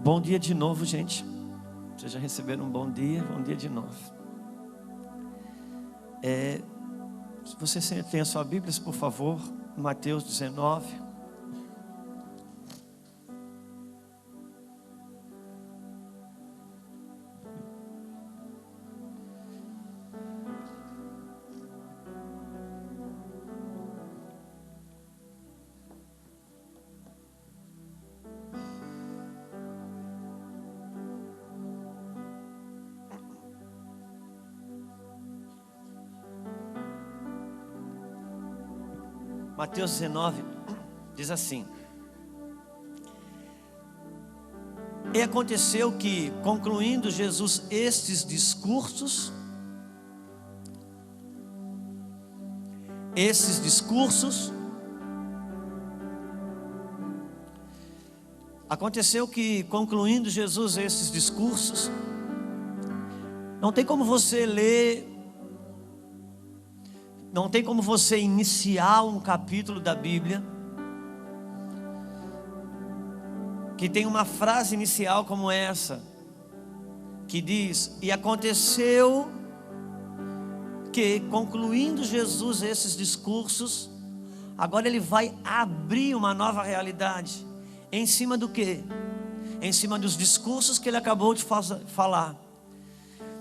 Bom dia de novo, gente. Vocês já receberam um bom dia de novo. Se você tem a sua Bíblia, por favor, Mateus 19. Mateus 19 diz assim: E aconteceu que, concluindo Jesus estes discursos, não tem como você ler, não tem como você iniciar um capítulo da Bíblia que tem uma frase inicial como essa, que diz: e aconteceu que, concluindo Jesus esses discursos, agora ele vai abrir uma nova realidade. Em cima do quê? Em cima dos discursos que ele acabou de falar.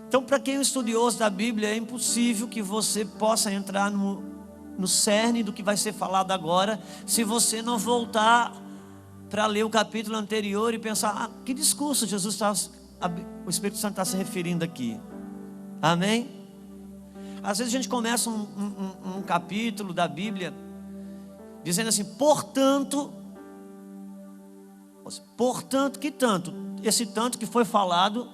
Então, para quem é um estudioso da Bíblia, é impossível que você possa entrar no cerne do que vai ser falado agora, se você não voltar para ler o capítulo anterior e pensar: que discurso o Espírito Santo está se referindo aqui? Amém? Às vezes a gente começa um capítulo da Bíblia dizendo assim: portanto, que tanto? Esse tanto que foi falado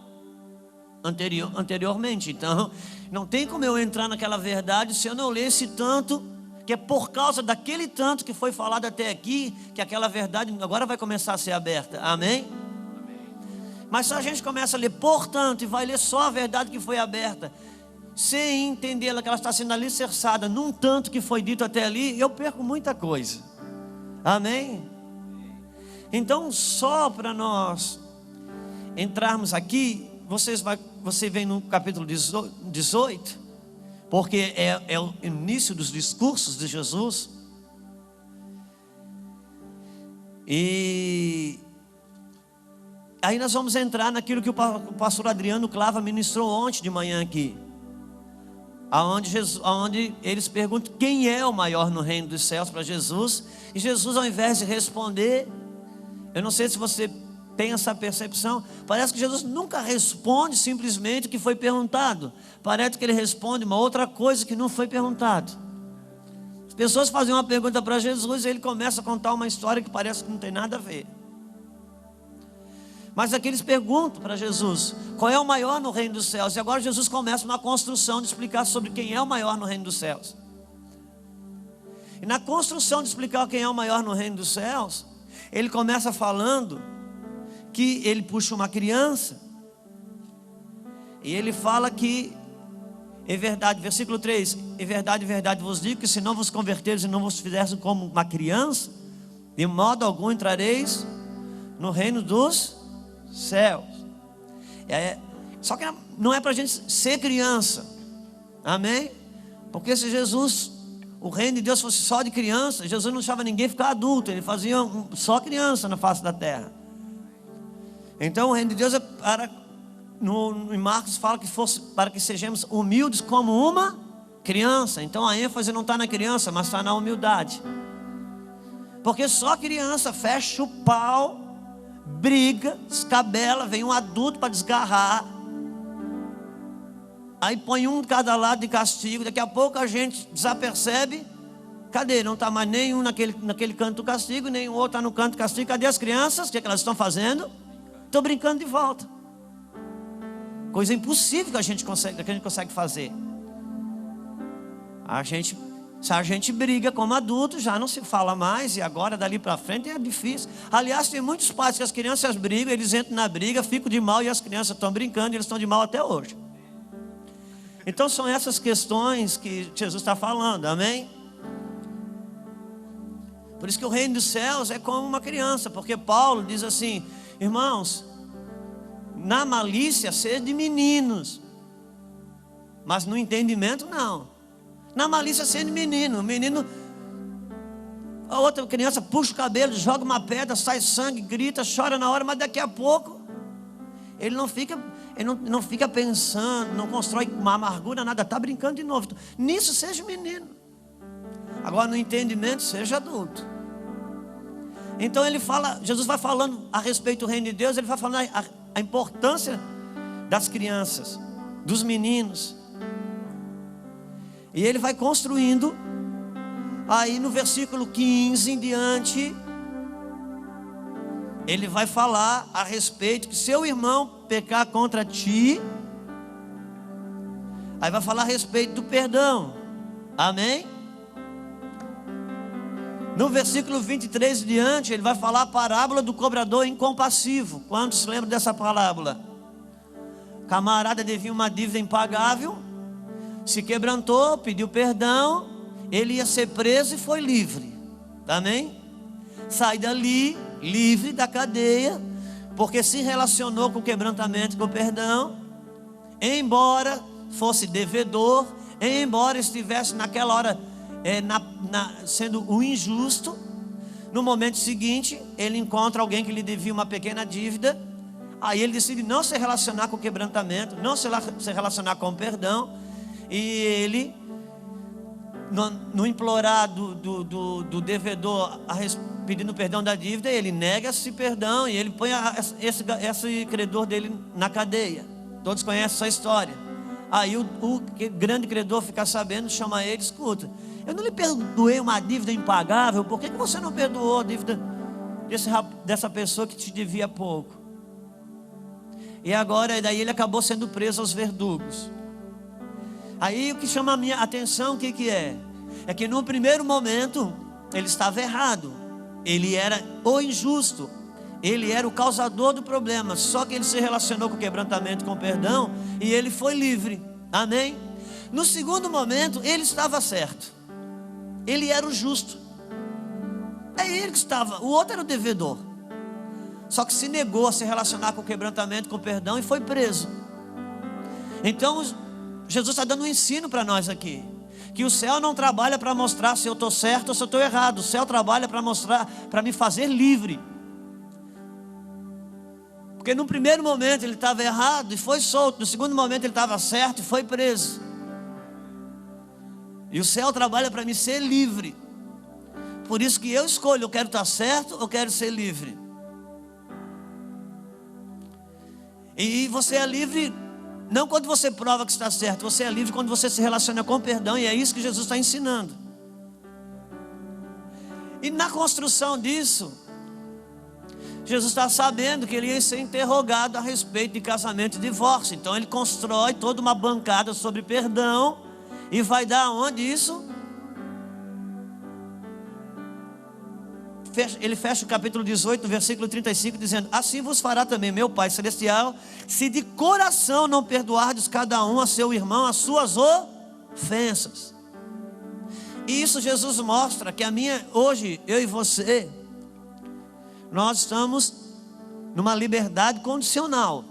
anteriormente. Então, não tem como eu entrar naquela verdade se eu não ler esse tanto, que é por causa daquele tanto que foi falado até aqui, que aquela verdade agora vai começar a ser aberta. Amém? Mas se a gente começa a ler portanto e vai ler só a verdade que foi aberta, sem entender que ela está sendo alicerçada num tanto que foi dito até ali, eu perco muita coisa. Amém? Então, só para nós entrarmos aqui, você vem no capítulo 18, porque é o início dos discursos de Jesus. E aí nós vamos entrar naquilo que o pastor Adriano Clava ministrou ontem de manhã aqui, aonde eles perguntam quem é o maior no reino dos céus para Jesus. E Jesus, ao invés de responder, eu não sei se você tem essa percepção, parece que Jesus nunca responde simplesmente o que foi perguntado. Parece que ele responde uma outra coisa que não foi perguntado. As pessoas fazem uma pergunta para Jesus e ele começa a contar uma história que parece que não tem nada a ver. Mas aqui eles perguntam para Jesus: qual é o maior no reino dos céus? E agora Jesus começa uma construção de explicar sobre quem é o maior no reino dos céus. E na construção de explicar quem é o maior no reino dos céus, ele começa falando que ele puxa uma criança, e ele fala que, em verdade, versículo 3: em verdade vos digo que se não vos converteres e não vos fizerem como uma criança, de modo algum entrareis no reino dos céus. Só que não é para a gente ser criança, amém? Porque se Jesus, o reino de Deus fosse só de criança, Jesus não deixava ninguém ficar adulto, ele fazia só criança na face da terra. Então o reino de Deus é em Marcos fala que fosse para que sejamos humildes como uma criança. Então a ênfase não está na criança, mas está na humildade. Porque só criança fecha o pau, briga, descabela, vem um adulto para desgarrar, aí põe um de cada lado de castigo. Daqui a pouco a gente desapercebe, cadê? Não está mais nenhum naquele canto do castigo, nenhum outro está no canto do castigo. Cadê as crianças? O que elas estão fazendo? Estão brincando de volta. Coisa impossível que a gente consegue fazer. Se a gente briga como adulto, já não se fala mais. E agora dali para frente é difícil. Aliás, tem muitos pais que as crianças brigam, eles entram na briga, ficam de mal, e as crianças estão brincando, e eles estão de mal até hoje. Então são essas questões que Jesus está falando, amém? Por isso que o reino dos céus é como uma criança, porque Paulo diz assim: irmãos, Na malícia, sede meninos, mas no entendimento, não. Na malícia, sede menino. O menino, a outra criança puxa o cabelo, joga uma pedra, sai sangue, grita, chora na hora, mas daqui a pouco ele não fica pensando, não constrói uma amargura, nada, está brincando de novo. Nisso seja menino. Agora no entendimento seja adulto. Então ele fala, Jesus vai falando a respeito do reino de Deus, ele vai falando a importância das crianças, dos meninos. E ele vai construindo. Aí no versículo 15 em diante, ele vai falar a respeito que seu irmão pecar contra ti, aí vai falar a respeito do perdão. Amém? No versículo 23 em diante, ele vai falar a parábola do cobrador incompassivo. Quantos se lembram dessa parábola? Camarada devia uma dívida impagável, se quebrantou, pediu perdão, ele ia ser preso e foi livre. Amém? Sai dali, livre da cadeia, porque se relacionou com o quebrantamento, com o perdão. Embora fosse devedor, embora estivesse naquela hora sendo um injusto, no momento seguinte ele encontra alguém que lhe devia uma pequena dívida. Aí ele decide não se relacionar com o quebrantamento, não se relacionar com o perdão. E ele, no implorar do devedor pedindo perdão da dívida, ele nega esse perdão e ele põe esse credor dele na cadeia. Todos conhecem essa história. Aí o grande credor fica sabendo, chama ele: escuta, eu não lhe perdoei uma dívida impagável, por que você não perdoou a dívida dessa pessoa que te devia pouco? E agora, daí ele acabou sendo preso aos verdugos. Aí o que chama a minha atenção, o que é? É que no primeiro momento ele estava errado, ele era o injusto, ele era o causador do problema. Só que ele se relacionou com o quebrantamento, com o perdão, e ele foi livre. Amém? No segundo momento ele estava certo, ele era o justo, é ele que estava, o outro era o devedor. Só que se negou a se relacionar com o quebrantamento, com o perdão, e foi preso. Então Jesus está dando um ensino para nós aqui, que o céu não trabalha para mostrar se eu estou certo ou se eu estou errado. O céu trabalha para mostrar, para me fazer livre. Porque no primeiro momento ele estava errado e foi solto, no segundo momento ele estava certo e foi preso. E o céu trabalha para me ser livre. Por isso que eu escolho, eu quero estar certo ou quero ser livre. E você é livre não quando você prova que está certo, você é livre quando você se relaciona com o perdão. E é isso que Jesus está ensinando. E na construção disso, Jesus está sabendo que ele ia ser interrogado a respeito de casamento e divórcio. Então ele constrói toda uma bancada sobre perdão. E vai dar onde isso? Ele fecha o capítulo 18, versículo 35, dizendo: assim vos fará também meu Pai Celestial, se de coração não perdoardes cada um a seu irmão as suas ofensas. E isso Jesus mostra que hoje, eu e você, nós estamos numa liberdade condicional.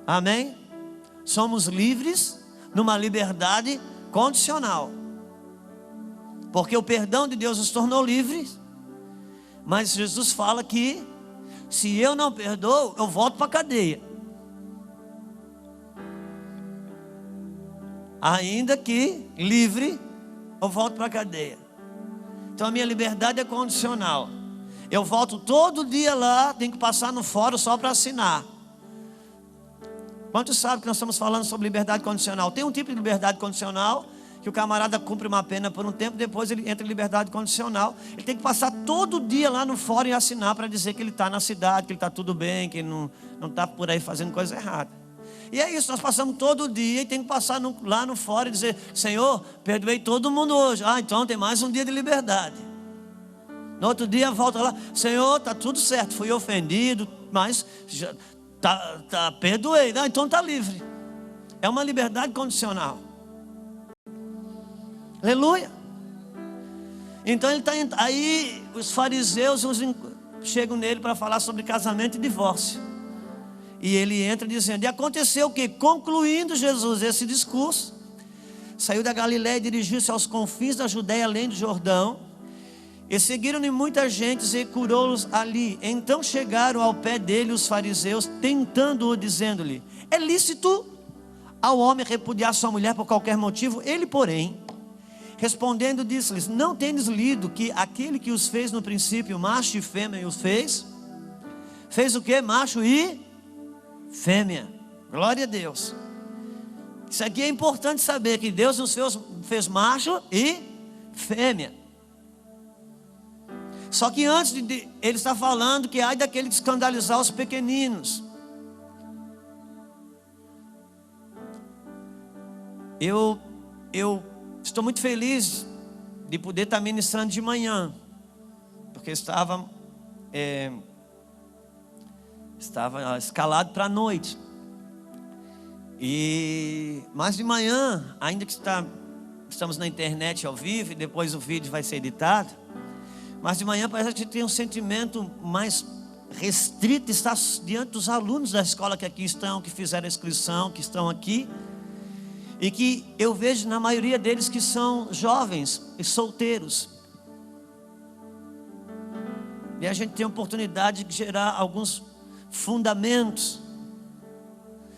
Amém? Somos livres numa liberdade condicional. Porque o perdão de Deus nos tornou livres. Mas Jesus fala que se eu não perdoo, eu volto para a cadeia. Ainda que livre, eu volto para a cadeia. Então a minha liberdade é condicional. Eu volto todo dia lá, tenho que passar no fórum só para assinar. Quantos sabem que nós estamos falando sobre liberdade condicional? Tem um tipo de liberdade condicional que o camarada cumpre uma pena por um tempo, depois ele entra em liberdade condicional. Ele tem que passar todo dia lá no fórum e assinar para dizer que ele está na cidade, que ele está tudo bem, que ele não está por aí fazendo coisa errada. E é isso, nós passamos todo dia e tem que passar lá no fórum e dizer: Senhor, perdoei todo mundo hoje. Ah, então tem mais um dia de liberdade. No outro dia volta lá: Senhor, está tudo certo, fui ofendido, mas já perdoei. Ah, então está livre. É uma liberdade condicional. Aleluia. Então ele está aí, os fariseus chegam nele para falar sobre casamento e divórcio. E ele entra dizendo: e aconteceu o quê? Concluindo Jesus esse discurso, saiu da Galiléia e dirigiu-se aos confins da Judéia, além do Jordão. E seguiram-lhe muita gente e curou-os ali. Então chegaram ao pé dele os fariseus, tentando-o, dizendo-lhe: é lícito ao homem repudiar sua mulher por qualquer motivo? Ele, porém, respondendo, disse-lhes: não tendes lido que aquele que os fez no princípio, macho e fêmea, os fez? Fez o que? Macho e fêmea. Glória a Deus. Isso aqui é importante saber, que Deus nos fez macho e fêmea. Só que antes ele está falando que ai daquele que escandalizar os pequeninos. Eu estou muito feliz de poder estar ministrando de manhã, porque estava escalado para a noite. Mas de manhã, ainda que estamos na internet ao vivo e depois o vídeo vai ser editado, mas de manhã parece que a gente tem um sentimento mais restrito, está diante dos alunos da escola que aqui estão, que fizeram a inscrição, que estão aqui, e que eu vejo na maioria deles que são jovens e solteiros. E a gente tem a oportunidade de gerar alguns fundamentos,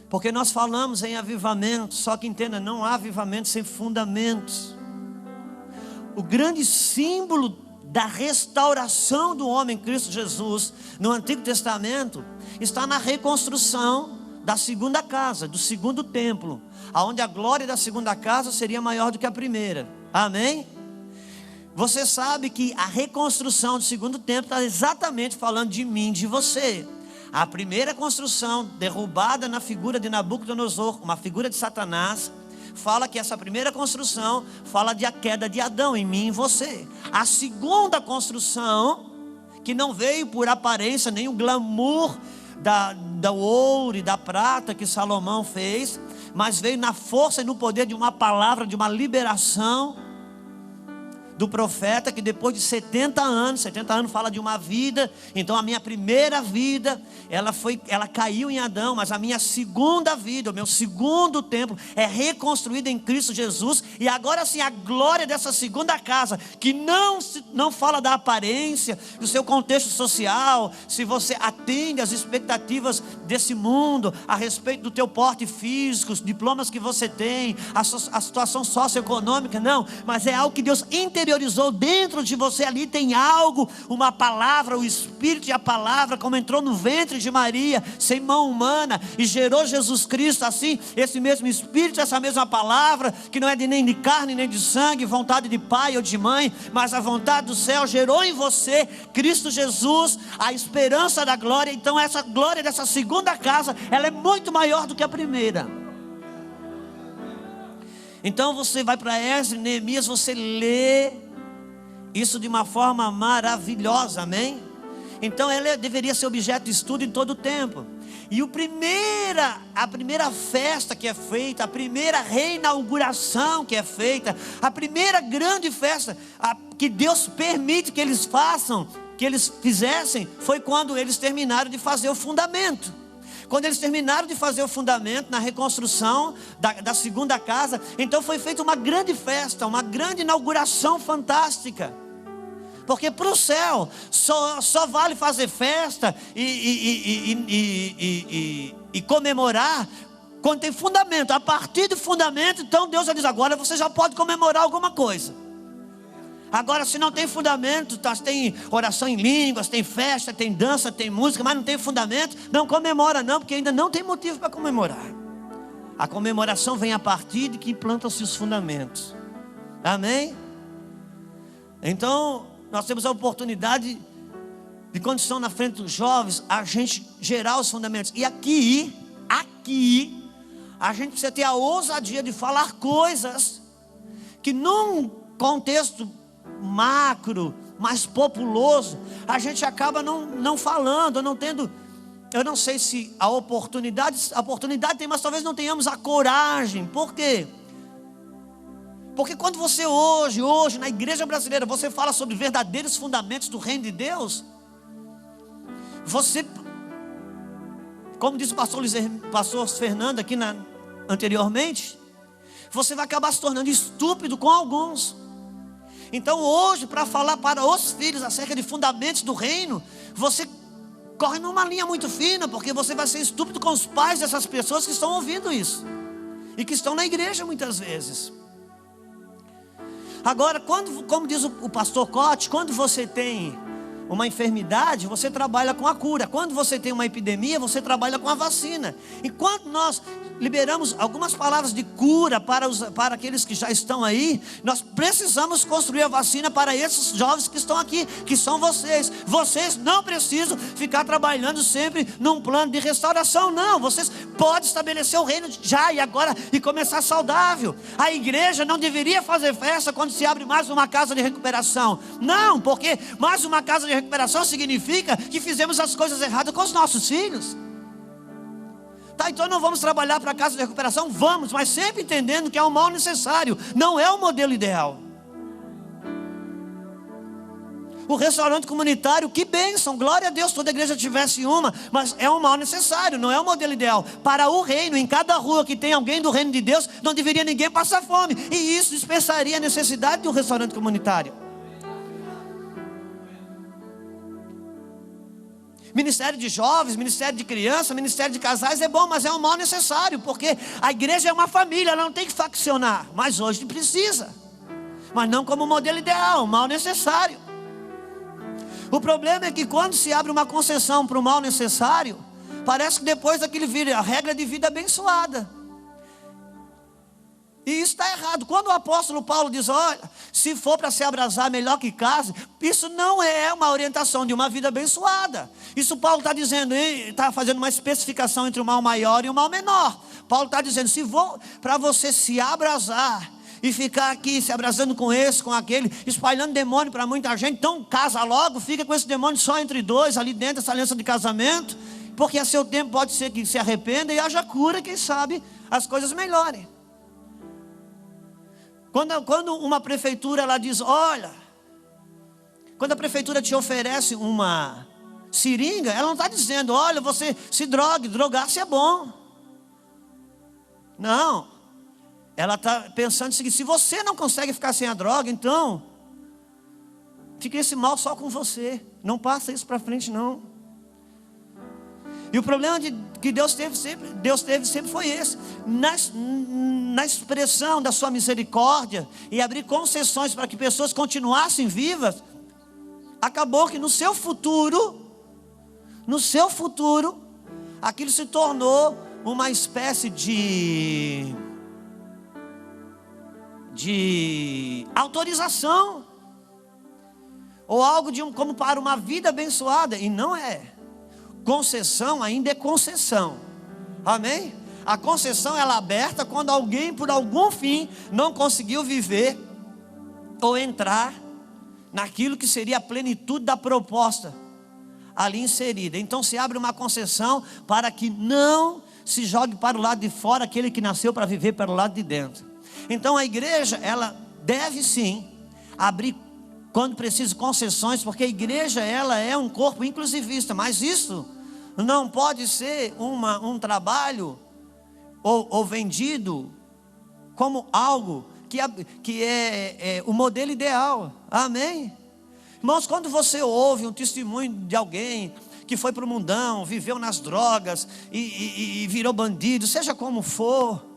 porque nós falamos em avivamento, só que entenda, não há avivamento sem fundamentos. O grande símbolo da restauração do homem Cristo Jesus no Antigo Testamento está na reconstrução da segunda casa, do segundo templo, aonde a glória da segunda casa seria maior do que a primeira. Amém? Você sabe que a reconstrução do segundo templo está exatamente falando de mim, de você. A primeira construção, derrubada na figura de Nabucodonosor, uma figura de Satanás, fala que essa primeira construção fala de a queda de Adão em mim e em você. A segunda construção, que não veio por aparência, nem o glamour do ouro e da prata que Salomão fez, mas veio na força e no poder de uma palavra, de uma liberação do profeta, que depois de 70 anos fala de uma vida. Então a minha primeira vida, ela caiu em Adão, mas a minha segunda vida, o meu segundo templo é reconstruído em Cristo Jesus. E agora sim, a glória dessa segunda casa, que não fala da aparência, do seu contexto social, se você atende às expectativas desse mundo, a respeito do teu porte físico, os diplomas que você tem, a situação socioeconômica, não, mas é algo que Deus interiorizou dentro de você. Ali tem algo, uma palavra, o Espírito e a palavra, como entrou no ventre de Maria, sem mão humana, e gerou Jesus Cristo. Assim, esse mesmo Espírito, essa mesma palavra, que não é nem de carne nem de sangue, vontade de pai ou de mãe, mas a vontade do céu, gerou em você Cristo Jesus, a esperança da glória. Então essa glória dessa segunda casa, ela é muito maior do que a primeira. Então você vai para Esdras, Neemias, você lê isso de uma forma maravilhosa, amém? Então ela deveria ser objeto de estudo em todo o tempo. E a primeira festa que é feita, a primeira reinauguração que é feita, a primeira grande festa que Deus permite que eles façam, que eles fizessem, foi quando eles terminaram de fazer o fundamento. Quando eles terminaram de fazer o fundamento na reconstrução da segunda casa, então foi feita uma grande festa, uma grande inauguração fantástica. Porque para o céu só vale fazer festa e comemorar quando tem fundamento. A partir do fundamento, então Deus já diz: agora você já pode comemorar alguma coisa. Agora, se não tem fundamento, tem oração em línguas, tem festa, tem dança, tem música, mas não tem fundamento, não comemora não, porque ainda não tem motivo para comemorar. A comemoração vem a partir de que implantam-se os fundamentos. Amém? Então, nós temos a oportunidade de, quando estão na frente dos jovens, a gente gerar os fundamentos. E aqui, a gente precisa ter a ousadia de falar coisas que num contexto macro, mais populoso, a gente acaba não falando, não tendo. Eu não sei se a oportunidade tem, mas talvez não tenhamos a coragem. Por quê? Porque quando você hoje na igreja brasileira, você fala sobre verdadeiros fundamentos do reino de Deus, você como disse o pastor Fernando aqui anteriormente, você vai acabar se tornando estúpido com alguns. Então hoje, para falar para os filhos acerca de fundamentos do reino, você corre numa linha muito fina, porque você vai ser estúpido com os pais dessas pessoas que estão ouvindo isso e que estão na igreja muitas vezes. Agora, como diz o pastor Cote, quando você tem uma enfermidade, você trabalha com a cura. Quando você tem uma epidemia, você trabalha com a vacina. E quando nós liberamos algumas palavras de cura para aqueles que já estão aí, nós precisamos construir a vacina para esses jovens que estão aqui, que são vocês. Vocês não precisam ficar trabalhando sempre num plano de restauração, não. Vocês podem estabelecer o reino já e agora e começar saudável. A igreja não deveria fazer festa quando se abre mais uma casa de recuperação. Não, porque mais uma casa de recuperação significa que fizemos as coisas erradas com os nossos filhos. Tá, então não vamos trabalhar para a casa de recuperação? Vamos, mas sempre entendendo que é um mal necessário, não é o modelo ideal. O restaurante comunitário, que bênção, glória a Deus, toda a igreja tivesse uma, mas é um mal necessário, não é o modelo ideal. Para o reino, em cada rua que tem alguém do reino de Deus, não deveria ninguém passar fome, e isso dispensaria a necessidade de um restaurante comunitário. Ministério de jovens, ministério de crianças, ministério de casais é bom, mas é um mal necessário, porque a igreja é uma família, ela não tem que faccionar, mas hoje precisa, mas não como modelo ideal, um mal necessário. O problema é que quando se abre uma concessão para o mal necessário, parece que depois daquilo vira a regra de vida abençoada. E isso está errado. Quando o apóstolo Paulo diz, olha, se for para se abrasar, melhor que case, isso não é uma orientação de uma vida abençoada. Isso Paulo está dizendo, está fazendo uma especificação entre o mal maior e o mal menor. Paulo está dizendo, se for para você se abrasar e ficar aqui se abrasando com esse, com aquele, espalhando demônio para muita gente, então casa logo, fica com esse demônio só entre dois, ali dentro dessa aliança de casamento, porque a seu tempo pode ser que se arrependa e haja cura, quem sabe as coisas melhorem. Quando uma prefeitura ela diz, olha, quando a prefeitura te oferece uma seringa, ela não está dizendo, olha, você se drogue, drogar-se é bom. Não, ela está pensando o seguinte, se você não consegue ficar sem a droga, então fica esse mal só com você, não passa isso para frente não. E o problema que Deus teve sempre foi esse, na expressão da sua misericórdia e abrir concessões para que pessoas continuassem vivas, acabou que no seu futuro, aquilo se tornou uma espécie de autorização, ou algo como para uma vida abençoada, e não é. Concessão ainda é concessão, amém? A concessão ela é aberta quando alguém por algum fim não conseguiu viver ou entrar naquilo que seria a plenitude da proposta ali inserida. Então se abre uma concessão para que não se jogue para o lado de fora aquele que nasceu para viver para o lado de dentro. Então a igreja ela deve sim abrir quando precisa concessões, porque a igreja ela é um corpo inclusivista, mas isso não pode ser um trabalho ou vendido como algo que é o modelo ideal, amém? Irmãos, quando você ouve um testemunho de alguém que foi para o mundão, viveu nas drogas e virou bandido, seja como for,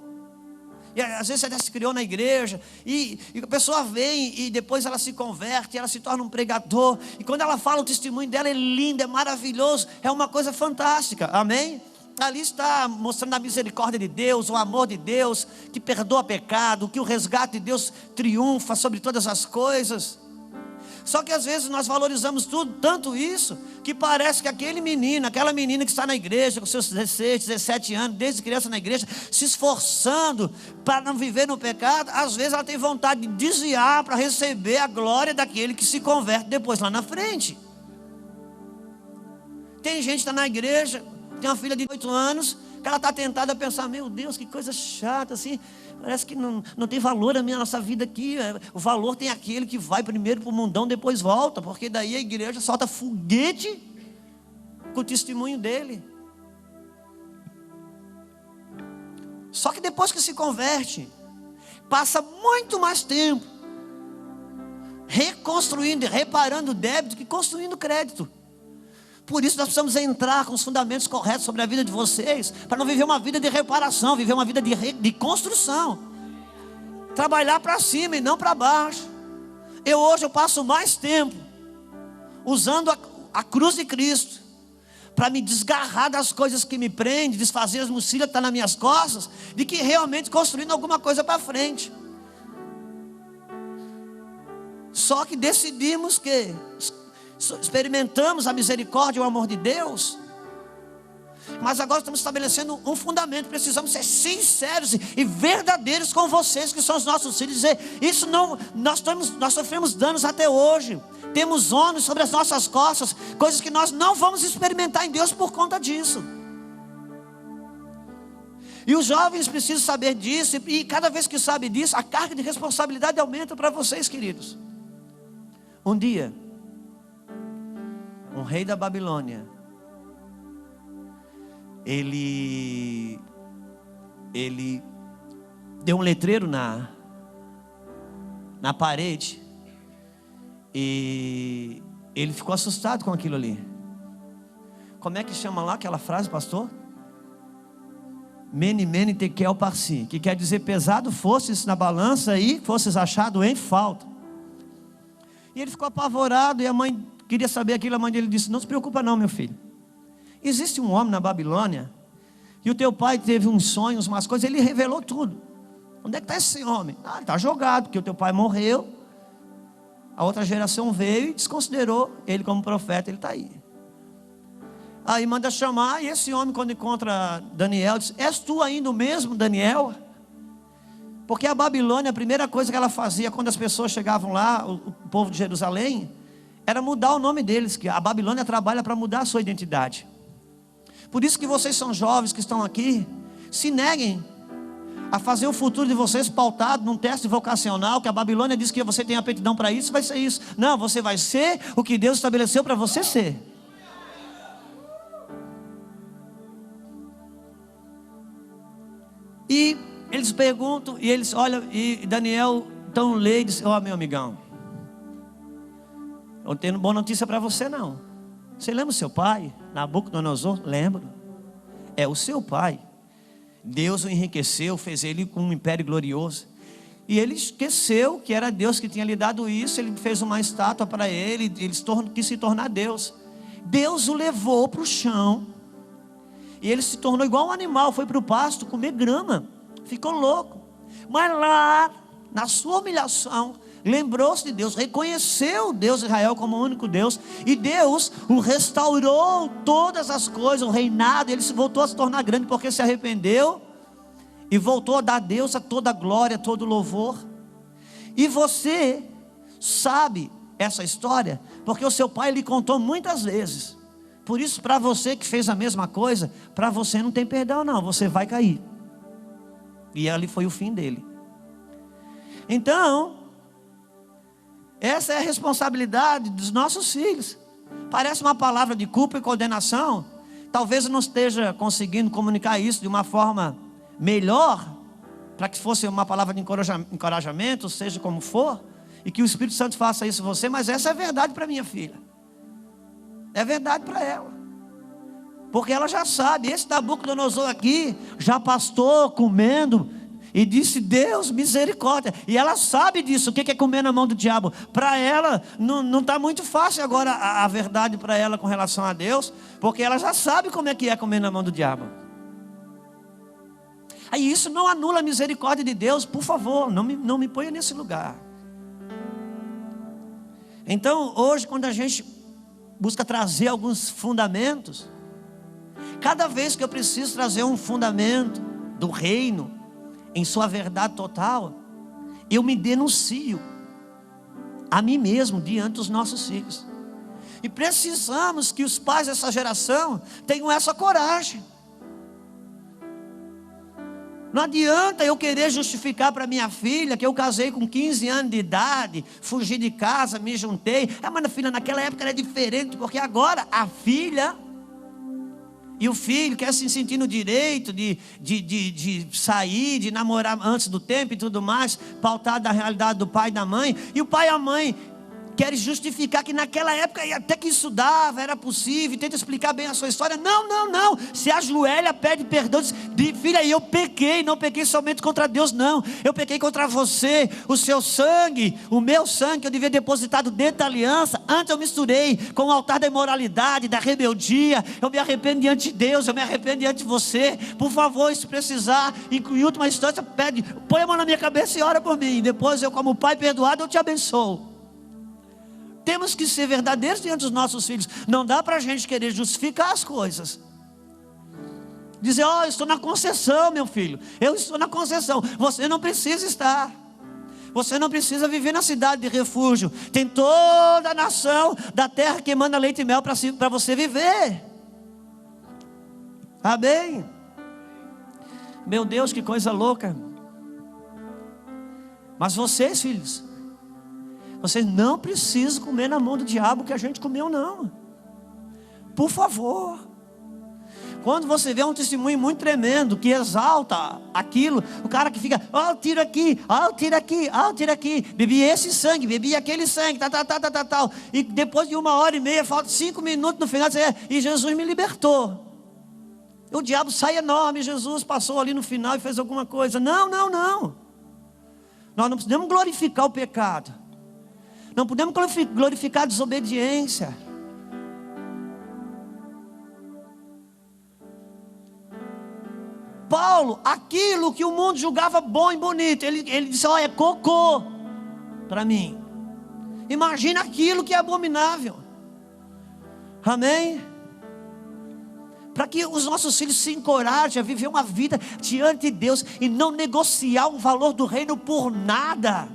e às vezes até se criou na igreja, e a pessoa vem e depois ela se converte, ela se torna um pregador, e quando ela fala o testemunho dela é lindo, é maravilhoso, é uma coisa fantástica, amém? Ali está mostrando a misericórdia de Deus, o amor de Deus, que perdoa pecado, que o resgate de Deus triunfa sobre todas as coisas. Só que às vezes nós valorizamos tudo, tanto isso, que parece que aquela menina que está na igreja, com seus 16, 17 anos, desde criança na igreja, se esforçando para não viver no pecado, às vezes ela tem vontade de desviar para receber a glória daquele que se converte depois lá na frente. Tem gente que está na igreja, tem uma filha de 8 anos, que ela está tentada a pensar, meu Deus, que coisa chata assim, parece que não tem valor a nossa vida aqui. O valor tem aquele que vai primeiro para o mundão, depois volta, porque daí a igreja solta foguete com o testemunho dele. Só que depois que se converte, passa muito mais tempo reconstruindo e reparando o débito que construindo crédito. Por isso nós precisamos entrar com os fundamentos corretos sobre a vida de vocês, para não viver uma vida de reparação, viver uma vida de construção. Trabalhar para cima e não para baixo. Hoje eu passo mais tempo usando a cruz de Cristo para me desgarrar das coisas que me prendem, desfazer as mochilas que estão nas minhas costas, de que realmente construindo alguma coisa para frente. Só que decidimos que experimentamos a misericórdia e o amor de Deus, mas agora estamos estabelecendo um fundamento. Precisamos ser sinceros e verdadeiros com vocês, que são os nossos filhos. Dizer, isso não, nós sofremos danos até hoje, temos ônus sobre as nossas costas, coisas que nós não vamos experimentar em Deus por conta disso. E os jovens precisam saber disso, e cada vez que sabem disso, a carga de responsabilidade aumenta para vocês, queridos. Um dia, um rei da Babilônia, ele deu um letreiro na parede, e ele ficou assustado com aquilo ali. Como é que chama lá aquela frase, pastor? Mene, mene, tekel, parsi, que quer dizer, pesado fosses na balança e fosses achado em falta. E ele ficou apavorado, e a mãe queria saber aquilo. A mãe dele disse: não se preocupa não, meu filho. Existe um homem na Babilônia, e o teu pai teve uns sonhos, umas coisas, ele revelou tudo. Onde é que está esse homem? Ele está jogado, porque o teu pai morreu, a outra geração veio e desconsiderou ele como profeta. Ele está aí. Aí manda chamar, e esse homem, quando encontra Daniel, diz: és tu ainda o mesmo, Daniel? Porque a Babilônia, a primeira coisa que ela fazia quando as pessoas chegavam lá, o povo de Jerusalém, era mudar o nome deles, que a Babilônia trabalha para mudar a sua identidade. Por isso que vocês são jovens que estão aqui, se neguem a fazer o futuro de vocês pautado num teste vocacional, que a Babilônia diz que você tem aptidão para isso, vai ser isso. Não, você vai ser o que Deus estabeleceu para você ser. E eles perguntam, e eles olham, e Daniel então lê e diz: ó, meu amigão, eu não tenho boa notícia para você não. Você lembra o seu pai, Nabucodonosor? Lembro. É o seu pai. Deus o enriqueceu, fez ele com um império glorioso. E ele esqueceu que era Deus que tinha lhe dado isso. Ele fez uma estátua para ele, ele quis se tornar Deus. Deus o levou para o chão, e ele se tornou igual um animal, foi para o pasto comer grama, ficou louco. Mas lá, na sua humilhação, lembrou-se de Deus, reconheceu o Deus de Israel como o único Deus, e Deus o restaurou todas as coisas, o reinado. Ele se voltou a se tornar grande porque se arrependeu e voltou a dar a Deus a toda a glória, todo o louvor. E você sabe essa história porque o seu pai lhe contou muitas vezes. Por isso, para você que fez a mesma coisa, para você não tem perdão não, você vai cair. E ali foi o fim dele. Então, essa é a responsabilidade dos nossos filhos. Parece uma palavra de culpa e condenação. Talvez eu não esteja conseguindo comunicar isso de uma forma melhor, para que fosse uma palavra de encorajamento, seja como for, e que o Espírito Santo faça isso em você. Mas essa é verdade para minha filha. É verdade para ela. Porque ela já sabe, esse Nabucodonosor aqui já pastou comendo e disse: Deus, misericórdia. E ela sabe disso, o que é comer na mão do diabo. Para ela, não está muito fácil agora a verdade para ela com relação a Deus, porque ela já sabe como é que é comer na mão do diabo. Aí isso não anula a misericórdia de Deus, por favor, não me ponha nesse lugar. Então, hoje, quando a gente busca trazer alguns fundamentos, cada vez que eu preciso trazer um fundamento do reino em sua verdade total, eu me denuncio a mim mesmo diante dos nossos filhos. E precisamos que os pais dessa geração tenham essa coragem. Não adianta eu querer justificar para minha filha que eu casei com 15 anos de idade, fugi de casa, me juntei. Mas filha, naquela época era diferente, porque agora a filha E o filho quer se sentir no direito de sair, de namorar antes do tempo e tudo mais, pautado da realidade do pai e da mãe. E o pai e a mãe querem justificar que naquela época até que isso dava, era possível, tenta explicar bem a sua história. Não, não, não. Se ajoelha, pede perdão, diz: filha, eu pequei, não pequei somente contra Deus, não. Eu pequei contra você, o seu sangue, o meu sangue que eu devia depositado dentro da aliança. Antes eu misturei com o altar da imoralidade, da rebeldia. Eu me arrependo diante de Deus, eu me arrependo diante de você. Por favor, se precisar, em última instância, pede, põe a mão na minha cabeça e ora por mim. Depois eu, como pai perdoado, eu te abençoo. Temos que ser verdadeiros diante dos nossos filhos. Não dá para a gente querer justificar as coisas. Dizer: eu estou na concessão, meu filho. Eu estou na concessão. Você não precisa estar. Você não precisa viver na cidade de refúgio. Tem toda a nação da terra que emana leite e mel para você viver. Amém? Meu Deus, que coisa louca. Mas vocês, filhos, vocês não precisam comer na mão do diabo que a gente comeu, não. Por favor. Quando você vê um testemunho muito tremendo, que exalta aquilo, o cara que fica: ó, tiro aqui, ó, tiro aqui, ó, tiro aqui, bebi esse sangue, bebi aquele sangue, tal. E depois de 1h30, falta 5 minutos no final, você, e Jesus me libertou. O diabo sai enorme, Jesus passou ali no final e fez alguma coisa. Não, não, não. Nós não podemos glorificar o pecado. Não podemos glorificar a desobediência. Paulo, aquilo que o mundo julgava bom e bonito, ele disse: ó, é cocô para mim. Imagina aquilo que é abominável. Amém? Para que os nossos filhos se encorajem a viver uma vida diante de Deus e não negociar o valor do reino por nada.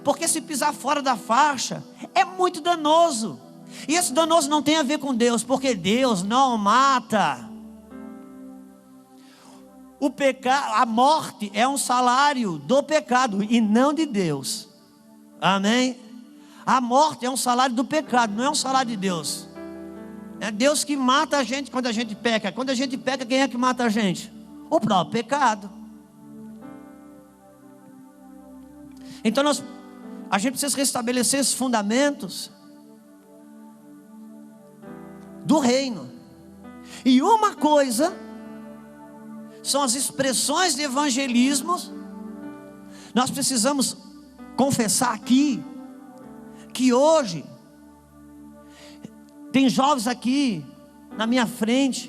Porque se pisar fora da faixa é muito danoso. E esse danoso não tem a ver com Deus, porque Deus não mata. O pecado, a morte é um salário do pecado e não de Deus. Amém? A morte é um salário do pecado, não é um salário de Deus. É Deus que mata a gente quando a gente peca. Quando a gente peca, quem é que mata a gente? O próprio pecado. Então a gente precisa restabelecer esses fundamentos do reino. E uma coisa são as expressões de evangelismo. Nós precisamos confessar aqui que hoje tem jovens aqui na minha frente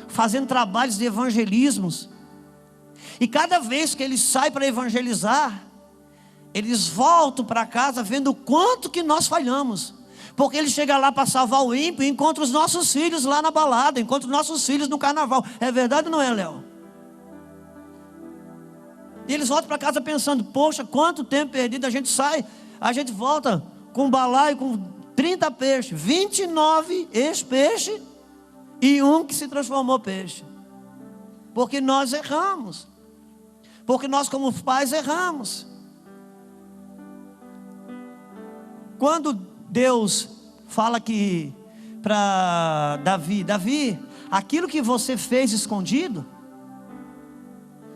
fazendo trabalhos de evangelismos, e cada vez que eles saem para evangelizar, eles voltam para casa vendo o quanto que nós falhamos. Porque ele chega lá para salvar o ímpio e encontra os nossos filhos lá na balada, encontra os nossos filhos no carnaval. É verdade ou não é, Léo? E eles voltam para casa pensando: poxa, quanto tempo perdido. A gente sai, a gente volta com um balaio com 30 peixes, 29 ex-peixe e um que se transformou peixe. Porque nós erramos. Porque nós, como pais, erramos. Quando Deus fala que para Davi, aquilo que você fez escondido,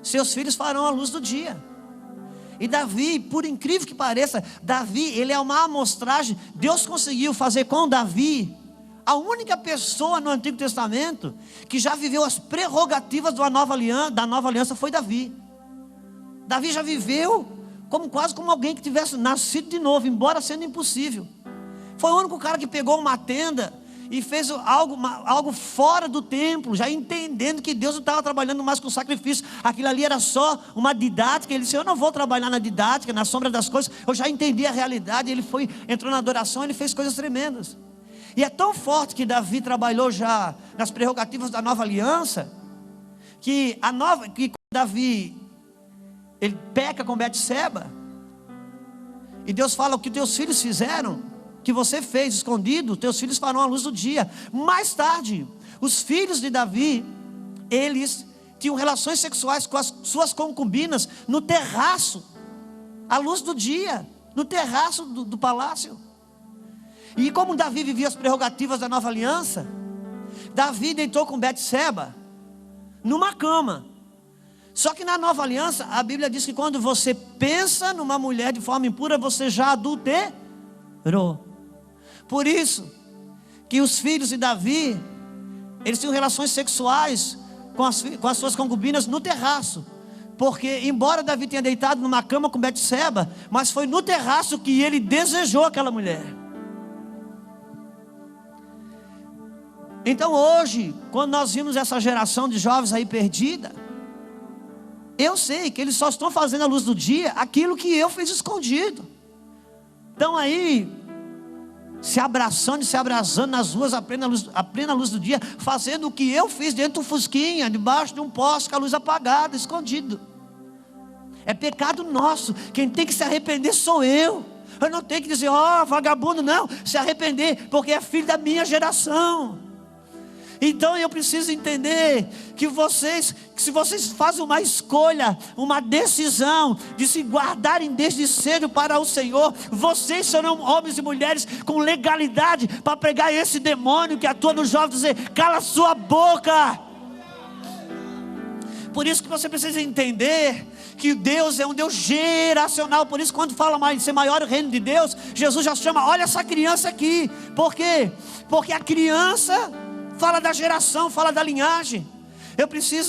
seus filhos farão a luz do dia. E Davi, por incrível que pareça, Davi, ele é uma amostragem. Deus conseguiu fazer com Davi a única pessoa no Antigo Testamento que já viveu as prerrogativas da nova aliança foi Davi. Davi já viveu quase como alguém que tivesse nascido de novo, embora sendo impossível. Foi o único cara que pegou uma tenda e fez algo fora do templo, já entendendo que Deus não estava trabalhando mais com sacrifício. Aquilo ali era só uma didática. Ele disse: eu não vou trabalhar na didática, na sombra das coisas. Eu já entendi a realidade. Ele entrou na adoração, ele fez coisas tremendas. E é tão forte que Davi trabalhou já nas prerrogativas da nova aliança, que quando Davi ele peca com Betseba, e Deus fala: o que teus filhos fizeram, que você fez escondido, teus filhos farão a luz do dia. Mais tarde, os filhos de Davi, eles tinham relações sexuais com as suas concubinas no terraço, à luz do dia, no terraço do palácio. E como Davi vivia as prerrogativas da nova aliança, Davi deitou com Betseba numa cama. Só que na nova aliança, a Bíblia diz que quando você pensa numa mulher de forma impura, você já adulterou. Por isso que os filhos de Davi, eles tinham relações sexuais com as suas concubinas no terraço. Porque embora Davi tenha deitado numa cama com Betseba, mas foi no terraço que ele desejou aquela mulher. Então hoje, quando nós vimos essa geração de jovens aí perdida, eu sei que eles só estão fazendo à luz do dia aquilo que eu fiz escondido. Estão aí se abraçando e se abrasando nas ruas a plena luz do dia, fazendo o que eu fiz dentro do fusquinha, debaixo de um poste com a luz apagada, escondido. É pecado nosso. Quem tem que se arrepender sou eu. Eu não tenho que dizer, vagabundo, não. Se arrepender, porque é filho da minha geração. Então eu preciso entender que se vocês fazem uma escolha, uma decisão de se guardarem desde cedo para o Senhor, vocês serão homens e mulheres com legalidade para pregar esse demônio que atua no jovem, dizer, cala sua boca. Por isso que você precisa entender que Deus é um Deus geracional. Por isso quando fala de ser maior o reino de Deus, Jesus já chama, olha essa criança aqui. Por quê? Porque a criança fala da geração, fala da linhagem.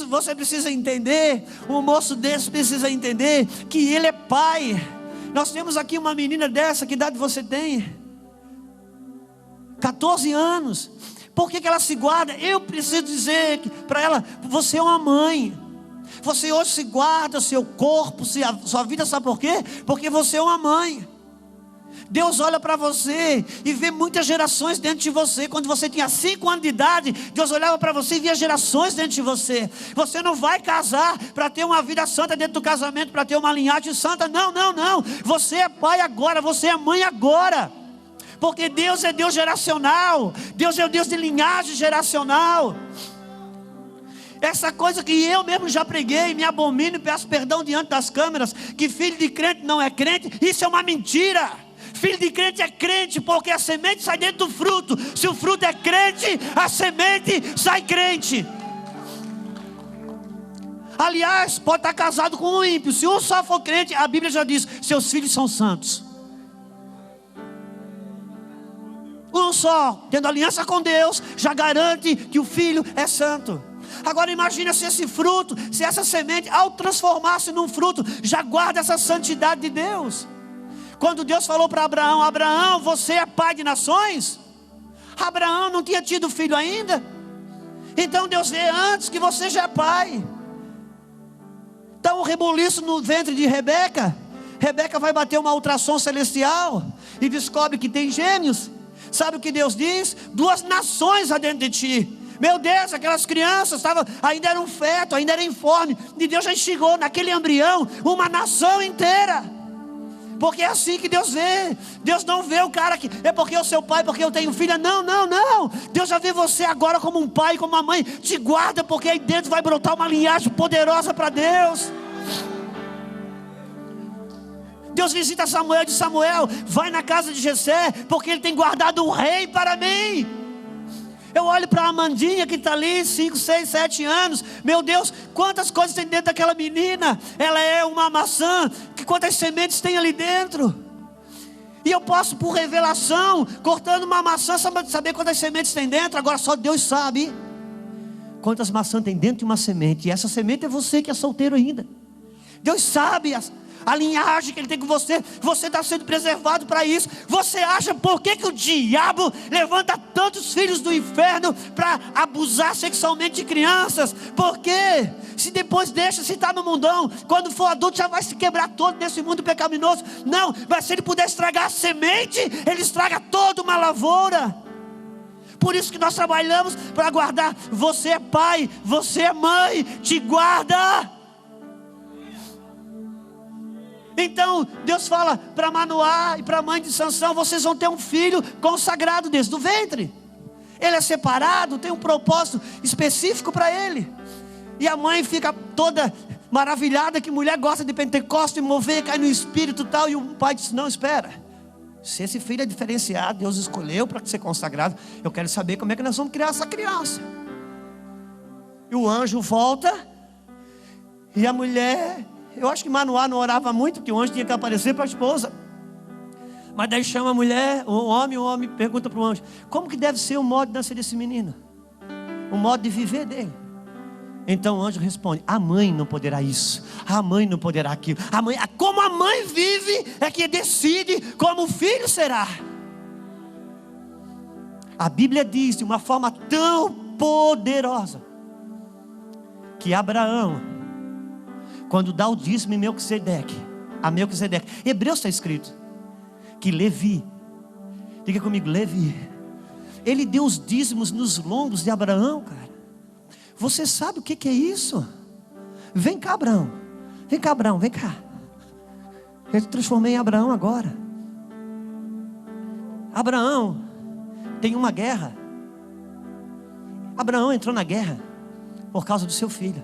Você precisa entender, um moço desse precisa entender que ele é pai. Nós temos aqui uma menina dessa, que idade você tem? 14 anos. Por que ela se guarda? Eu preciso dizer para ela, você é uma mãe. Você hoje se guarda seu corpo, sua vida, sabe por quê? Porque você é uma mãe. Deus olha para você e vê muitas gerações dentro de você. Quando você tinha 5 anos de idade, Deus olhava para você e via gerações dentro de você. Você não vai casar para ter uma vida santa dentro do casamento, para ter uma linhagem santa. Não, não, não. Você é pai agora, você é mãe agora. Porque Deus é Deus geracional. Deus é o Deus de linhagem geracional. Essa coisa que eu mesmo já preguei, me abomino e peço perdão diante das câmeras, que filho de crente não é crente, isso é uma mentira. Filho de crente é crente, porque a semente sai dentro do fruto. Se o fruto é crente, a semente sai crente. Aliás, pode estar casado com um ímpio. Se um só for crente, a Bíblia já diz, seus filhos são santos. Um só, tendo aliança com Deus, já garante que o filho é santo. Agora imagina se esse fruto, se essa semente, ao transformar-se num fruto, já guarda essa santidade de Deus. Quando Deus falou para Abraão, Abraão, você é pai de nações? Abraão não tinha tido filho ainda. Então Deus vê antes que você já é pai. Então o rebuliço no ventre de Rebeca, Rebeca vai bater uma ultrassom celestial e descobre que tem gêmeos. Sabe o que Deus diz? 2 nações há dentro de ti. Meu Deus, aquelas crianças ainda eram feto, ainda eram informe. E Deus já enxergou naquele embrião uma nação inteira. Porque é assim que Deus vê. Deus não vê o cara que é porque eu sou pai, porque eu tenho filha. Não, não, não. Deus já vê você agora como um pai, como uma mãe. Te guarda, porque aí dentro vai brotar uma linhagem poderosa para Deus. Deus visita Samuel, diz, Samuel, vai na casa de Jessé, porque ele tem guardado um rei para mim. Eu olho para a Amandinha que está ali, 5, 6, 7 anos. Meu Deus, quantas coisas tem dentro daquela menina. Ela é uma maçã, que quantas sementes tem ali dentro. E eu posso, por revelação, cortando uma maçã, saber quantas sementes tem dentro. Agora só Deus sabe quantas maçãs tem dentro de uma semente. E essa semente é você que é solteiro ainda. Deus sabe a linhagem que ele tem com você. Você está sendo preservado para isso. Você acha por que o diabo levanta tantos filhos do inferno para abusar sexualmente de crianças? Por quê? Se depois deixa, se está no mundão, quando for adulto já vai se quebrar todo nesse mundo pecaminoso. Não, mas se ele puder estragar a semente, ele estraga toda uma lavoura. Por isso que nós trabalhamos para guardar. Você é pai, você é mãe, te guarda. Então Deus fala para Manoá e para a mãe de Sansão, vocês vão ter um filho consagrado desde o ventre. Ele é separado, tem um propósito específico para ele. E a mãe fica toda maravilhada, que mulher gosta de Pentecostes, mover, cai no espírito e tal. E o pai diz, não, espera, Se esse filho é diferenciado, Deus escolheu para ser consagrado, eu quero saber como é que nós vamos criar essa criança. E o anjo volta, e a mulher, eu acho que Manoá não orava muito, porque o anjo tinha que aparecer para a esposa. Mas daí chama a mulher, o homem pergunta para o anjo: como que deve ser o modo de nascer desse menino? O modo de viver dele. Então o anjo responde: a mãe não poderá isso, a mãe não poderá aquilo. Como a mãe vive é que decide como o filho será. A Bíblia diz de uma forma tão poderosa que Abraão, quando dá o dízimo a Melquisedeque, Hebreus está escrito que Levi, diga comigo, Levi, ele deu os dízimos nos lombos de Abraão, cara. Você sabe o que é isso? Vem cá, Abraão. Vem cá, Abraão, vem cá. Eu te transformei em Abraão agora. Abraão tem uma guerra. Abraão entrou na guerra por causa do seu filho.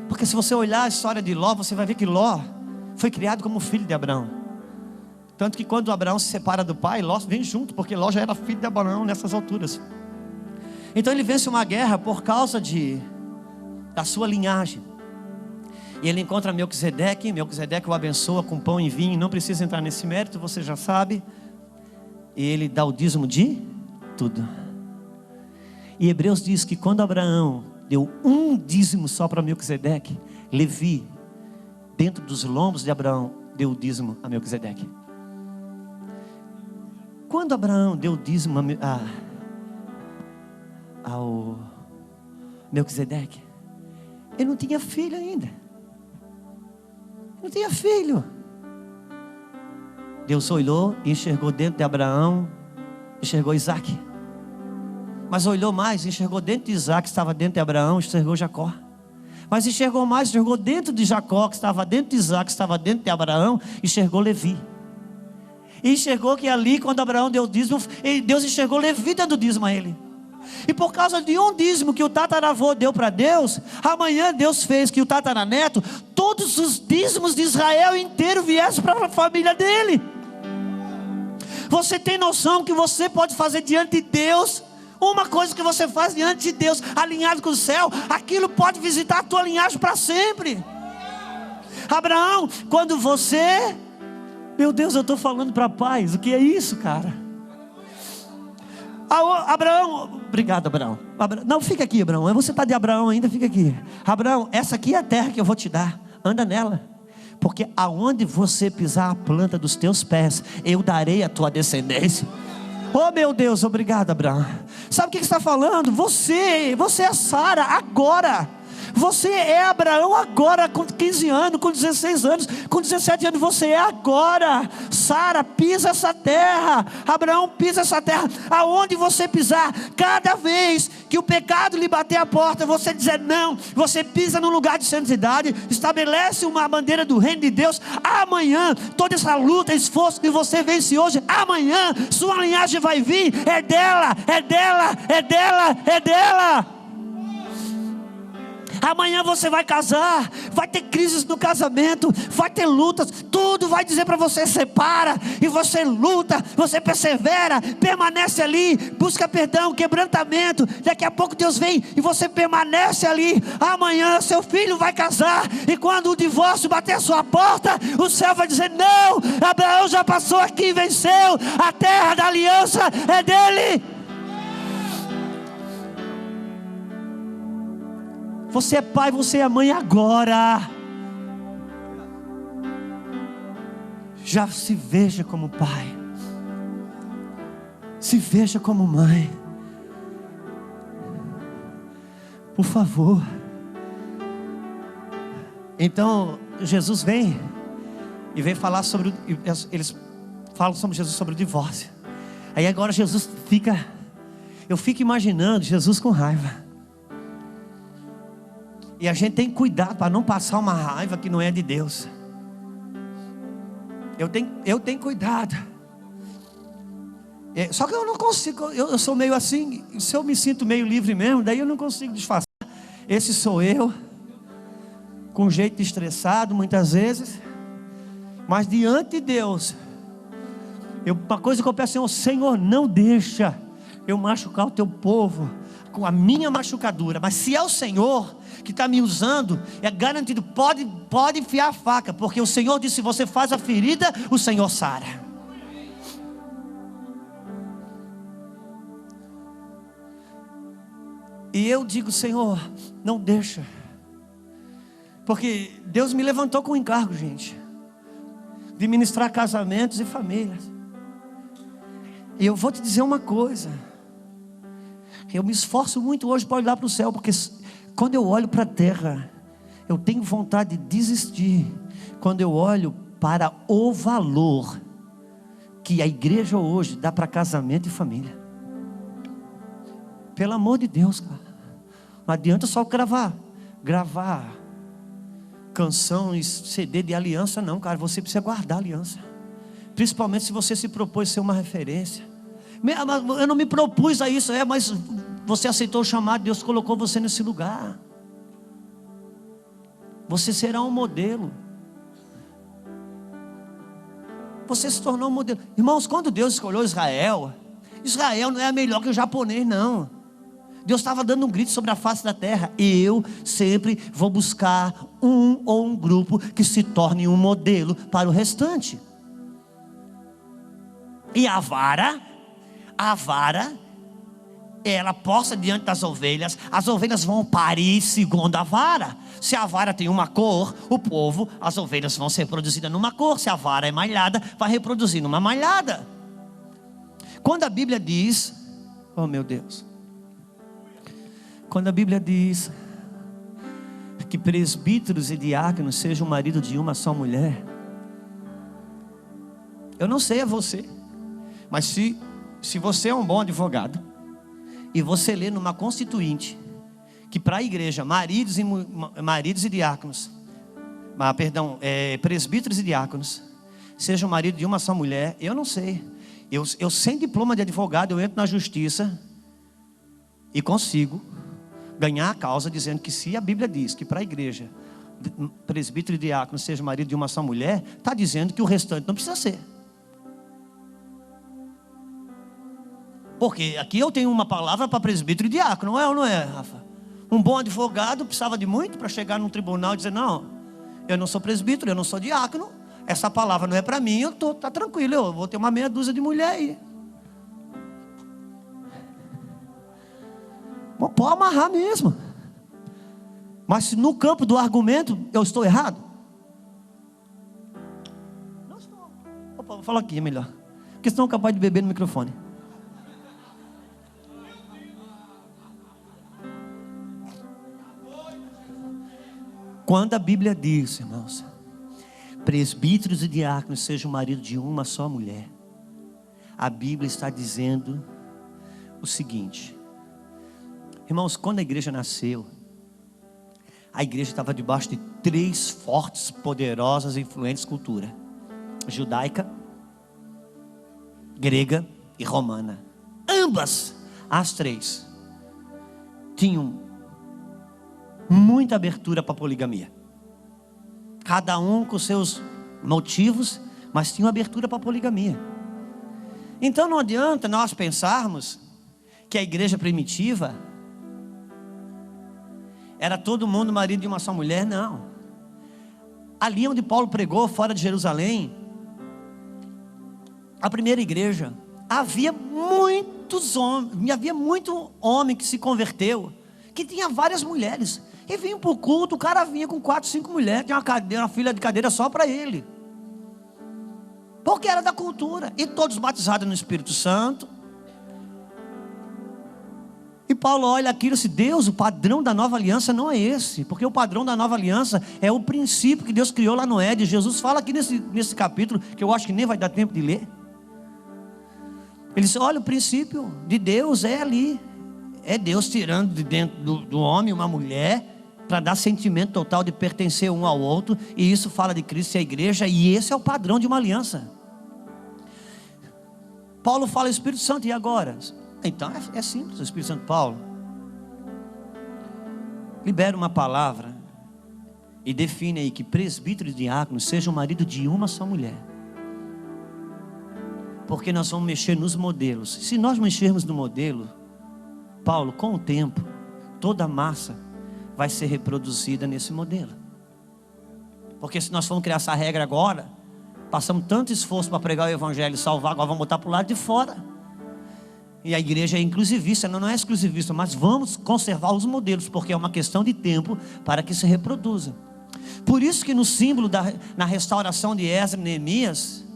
Porque se você olhar a história de Ló, você vai ver que Ló foi criado como filho de Abraão. Tanto que quando Abraão se separa do pai, Ló vem junto, porque Ló já era filho de Abraão nessas alturas. Então ele vence uma guerra por causa da sua linhagem. E ele encontra Melquisedeque o abençoa com pão e vinho. Não precisa entrar nesse mérito, você já sabe. E ele dá o dízimo de tudo. E Hebreus diz que quando Abraão deu um dízimo só para Melquisedeque, Levi, dentro dos lombos de Abraão, deu o dízimo a Melquisedeque. Quando Abraão deu o dízimo ao Melquisedeque, ele não tinha filho ainda. Não tinha filho. Deus olhou e enxergou dentro de Abraão, enxergou Isaac. Mas olhou mais, enxergou dentro de Isaac, que estava dentro de Abraão, enxergou Jacó. Mas enxergou mais, enxergou dentro de Jacó, que estava dentro de Isaac, que estava dentro de Abraão, enxergou Levi. E enxergou que ali, quando Abraão deu o dízimo, Deus enxergou Levi dando dízimo a ele. E por causa de um dízimo que o tataravô deu para Deus, amanhã Deus fez que o tataraneto, todos os dízimos de Israel inteiro viessem para a família dele. Você tem noção que você pode fazer diante de Deus? Uma coisa que você faz diante de Deus, alinhado com o céu, aquilo pode visitar a tua linhagem para sempre. Abraão, quando você... Meu Deus, eu estou falando para pais, o que é isso, cara? Abraão, obrigado, Abraão. Não, fica aqui, Abraão. Você está de Abraão ainda, fica aqui. Abraão, essa aqui é a terra que eu vou te dar. Anda nela. Porque aonde você pisar a planta dos teus pés, eu darei a tua descendência. Oh meu Deus, obrigado, Abraão. Sabe o que está falando? Você é Sara agora. Você é Abraão agora, com 15 anos, com 16 anos, com 17 anos, você é agora. Sara, pisa essa terra. Abraão, pisa essa terra. Aonde você pisar, cada vez que o pecado lhe bater a porta, você dizer não, você pisa num lugar de santidade, estabelece uma bandeira do reino de Deus. Amanhã, toda essa luta, esforço que você vence hoje, amanhã, sua linhagem vai vir, é dela, é dela, é dela, é dela. Amanhã você vai casar, vai ter crises no casamento, vai ter lutas, tudo vai dizer para você: separa, e você luta, você persevera, permanece ali, busca perdão, quebrantamento. Daqui a pouco Deus vem e você permanece ali. Amanhã seu filho vai casar, e quando o divórcio bater a sua porta, o céu vai dizer: não, Abraão já passou aqui e venceu, a terra da aliança é dele. Você é pai, você é mãe agora. Já se veja como pai, se veja como mãe. Por favor. Então Jesus vem e vem falar sobre, eles falam sobre Jesus, sobre o divórcio. Aí agora Jesus fica, eu fico imaginando Jesus com raiva. E a gente tem que cuidar para não passar uma raiva que não é de Deus. Eu tenho cuidado. Só que eu não consigo, eu sou meio assim. Se eu me sinto meio livre mesmo, daí eu não consigo disfarçar. Esse sou eu, com jeito estressado muitas vezes. Mas diante de Deus, Uma coisa que eu peço, Senhor, não deixa eu machucar o teu povo com a minha machucadura. Mas se é o Senhor que está me usando, é garantido, pode enfiar a faca, porque o Senhor disse: se você faz a ferida, o Senhor sara. E eu digo: Senhor, não deixa, porque Deus me levantou com o encargo, gente, de ministrar casamentos e famílias. E eu vou te dizer uma coisa, eu me esforço muito hoje para olhar para o céu, porque quando eu olho para a terra, eu tenho vontade de desistir. Quando eu olho para o valor que a igreja hoje dá para casamento e família, pelo amor de Deus, cara, não adianta só gravar canção e CD de aliança, não, cara. Você precisa guardar a aliança, principalmente se você se propôs ser uma referência. Eu não me propus a isso, mas você aceitou o chamado, Deus colocou você nesse lugar. Você será um modelo. Você se tornou um modelo. Irmãos, quando Deus escolheu Israel não é melhor que o japonês, não. Deus estava dando um grito sobre a face da terra: eu sempre vou buscar um grupo que se torne um modelo para o restante. E a vara, ela posta diante das ovelhas. As ovelhas vão parir segundo a vara. Se a vara tem uma cor, as ovelhas vão ser reproduzidas numa cor. Se a vara é malhada, vai reproduzir numa malhada. Quando a Bíblia diz, oh meu Deus, quando a Bíblia diz que presbíteros e diáconos sejam o marido de uma só mulher, eu não sei a você, mas se você é um bom advogado e você lê numa constituinte que para a igreja maridos e diáconos, presbíteros e diáconos sejam o marido de uma só mulher, eu não sei. Eu sem diploma de advogado, eu entro na justiça e consigo ganhar a causa, dizendo que se a Bíblia diz que para a igreja presbítero e diácono seja marido de uma só mulher, está dizendo que o restante não precisa ser. Porque aqui eu tenho uma palavra para presbítero e diácono, não é ou não é, Rafa? Um bom advogado precisava de muito para chegar num tribunal e dizer: não, eu não sou presbítero, eu não sou diácono, essa palavra não é para mim, tá tranquilo, eu vou ter uma meia dúzia de mulher aí. Pode amarrar mesmo. Mas se no campo do argumento eu estou errado, não estou. Opa, vou falar aqui, é melhor, porque senão é capaz de beber no microfone. Quando a Bíblia diz, irmãos, presbíteros e diáconos sejam o marido de uma só mulher, a Bíblia está dizendo o seguinte, irmãos, quando a igreja nasceu, a igreja estava debaixo de 3 fortes, poderosas e influentes culturas: judaica, grega e romana. Ambas, as 3, tinham muita abertura para a poligamia. Cada um com seus motivos, mas tinha abertura para a poligamia. Então não adianta nós pensarmos que a igreja primitiva era todo mundo marido de uma só mulher, não. Ali onde Paulo pregou, fora de Jerusalém, a primeira igreja, havia muito homem que se converteu, que tinha várias mulheres. E vinha para o culto, o cara vinha com 4, 5 mulheres, tinha uma fila de cadeira só para ele, porque era da cultura, e todos batizados no Espírito Santo. E Paulo olha aquilo e diz: Deus, o padrão da nova aliança não é esse, porque o padrão da nova aliança é o princípio que Deus criou lá no Éden. Jesus fala aqui nesse capítulo, que eu acho que nem vai dar tempo de ler. Ele diz: olha, o princípio de Deus é ali, é Deus tirando de dentro do homem uma mulher, para dar sentimento total de pertencer um ao outro. E isso fala de Cristo e a igreja, e esse é o padrão de uma aliança. Paulo fala Espírito Santo, e agora? Então é simples, o Espírito Santo. Paulo libera uma palavra e define aí que presbítero e diácono sejam o marido de uma só mulher. Porque nós vamos mexer nos modelos. Se nós mexermos no modelo, Paulo, com o tempo, toda a massa vai ser reproduzida nesse modelo. Porque se nós formos criar essa regra agora, passamos tanto esforço para pregar o evangelho e salvar, agora vamos botar para o lado de fora. E a igreja é inclusivista, não é exclusivista, mas vamos conservar os modelos, porque é uma questão de tempo para que se reproduza. Por isso que no símbolo na restauração de Esdras e Neemias,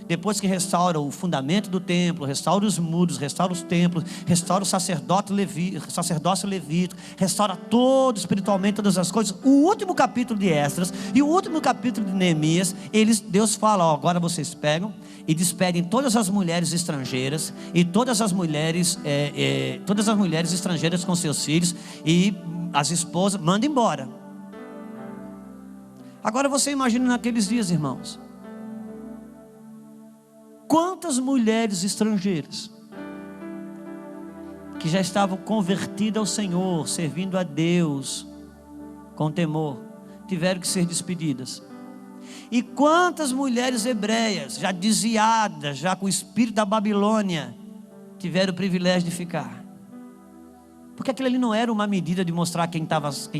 depois que restaura o fundamento do templo, restaura os muros, restaura os templos, restaura o sacerdócio levítico, restaura todo espiritualmente todas as coisas. O último capítulo de Esdras e o último capítulo de Neemias, Deus fala, ó, agora vocês pegam e despedem todas as mulheres estrangeiras e todas as mulheres estrangeiras com seus filhos e as esposas, manda embora. Agora você imagina naqueles dias, irmãos, quantas mulheres estrangeiras que já estavam convertidas ao Senhor, servindo a Deus com temor, tiveram que ser despedidas. E quantas mulheres hebreias, já desviadas, já com o espírito da Babilônia, tiveram o privilégio de ficar. Porque aquilo ali não era uma medida de mostrar quem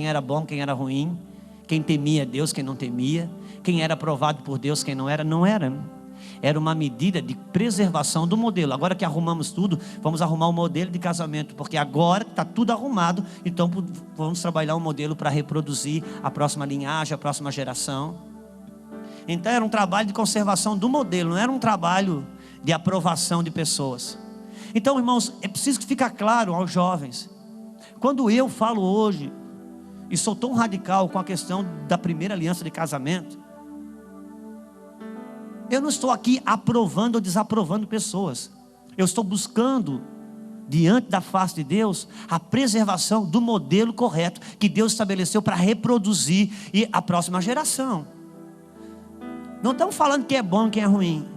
era bom, quem era ruim, quem temia Deus, quem não temia, quem era aprovado por Deus, quem não era. Não era. Era uma medida de preservação do modelo. Agora que arrumamos tudo, vamos arrumar um modelo de casamento, porque agora que está tudo arrumado, então vamos trabalhar um modelo para reproduzir a próxima linhagem, a próxima geração. Então era um trabalho de conservação do modelo, não era um trabalho de aprovação de pessoas. Então, irmãos, é preciso que fique claro aos jovens, quando eu falo hoje e sou tão radical com a questão da primeira aliança de casamento, eu não estou aqui aprovando ou desaprovando pessoas. Eu estou buscando, diante da face de Deus, a preservação do modelo correto que Deus estabeleceu para reproduzir a próxima geração. Não estamos falando que é bom, que é ruim.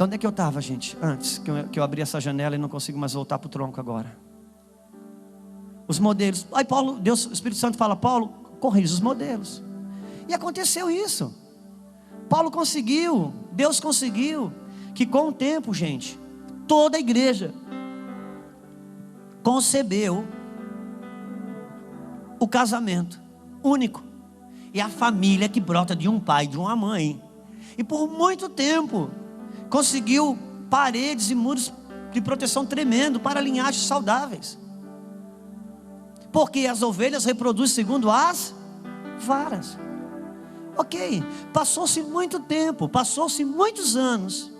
Onde é que eu estava, gente? Antes que eu abri essa janela e não consigo mais voltar para o tronco agora. Os modelos. Aí Paulo, Deus, o Espírito Santo fala, Paulo, corrige os modelos. E aconteceu isso. Paulo conseguiu, Deus conseguiu, que com o tempo, gente, toda a igreja concebeu o casamento único. E a família que brota de um pai e de uma mãe. E por muito tempo conseguiu paredes e muros de proteção tremendo para linhagens saudáveis. Porque as ovelhas reproduzem segundo as varas. Ok, passou-se muito tempo, passou-se muitos anos.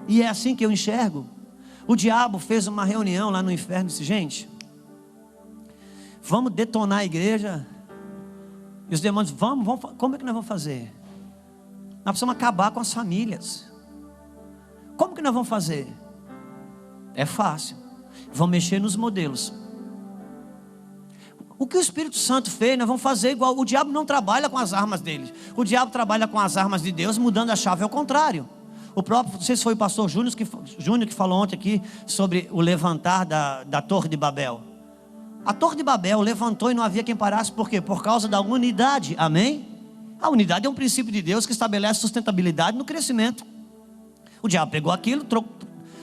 E é assim que eu enxergo. O diabo fez uma reunião lá no inferno e disse, gente, vamos detonar a igreja. E os demônios, vamos, como é que nós vamos fazer? Nós precisamos acabar com as famílias. Como que nós vamos fazer? É fácil. Vamos mexer nos modelos. O que o Espírito Santo fez, nós vamos fazer igual. O diabo não trabalha com as armas dele. O diabo trabalha com as armas de Deus, mudando a chave ao contrário. O próprio, não sei se foi o pastor Júnior que falou ontem aqui sobre o levantar da Torre de Babel. A Torre de Babel levantou e não havia quem parasse. Por quê? Por causa da unidade. Amém? A unidade é um princípio de Deus que estabelece sustentabilidade no crescimento. O diabo pegou aquilo,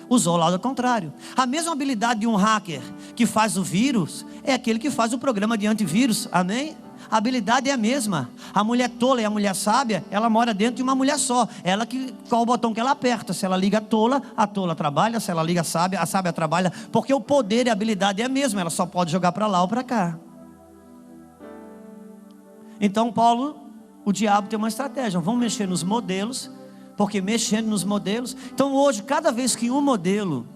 usou o lado ao contrário. A mesma habilidade de um hacker que faz o vírus é aquele que faz o programa de antivírus. Amém? A habilidade é a mesma. A mulher tola e a mulher sábia, ela mora dentro de uma mulher só. Ela qual o botão que ela aperta. Se ela liga a tola trabalha. Se ela liga a sábia trabalha. Porque o poder e a habilidade é a mesma. Ela só pode jogar para lá ou para cá. Então o diabo tem uma estratégia. Vamos mexer nos modelos. Porque mexendo nos modelos. Então hoje, cada vez que um modelo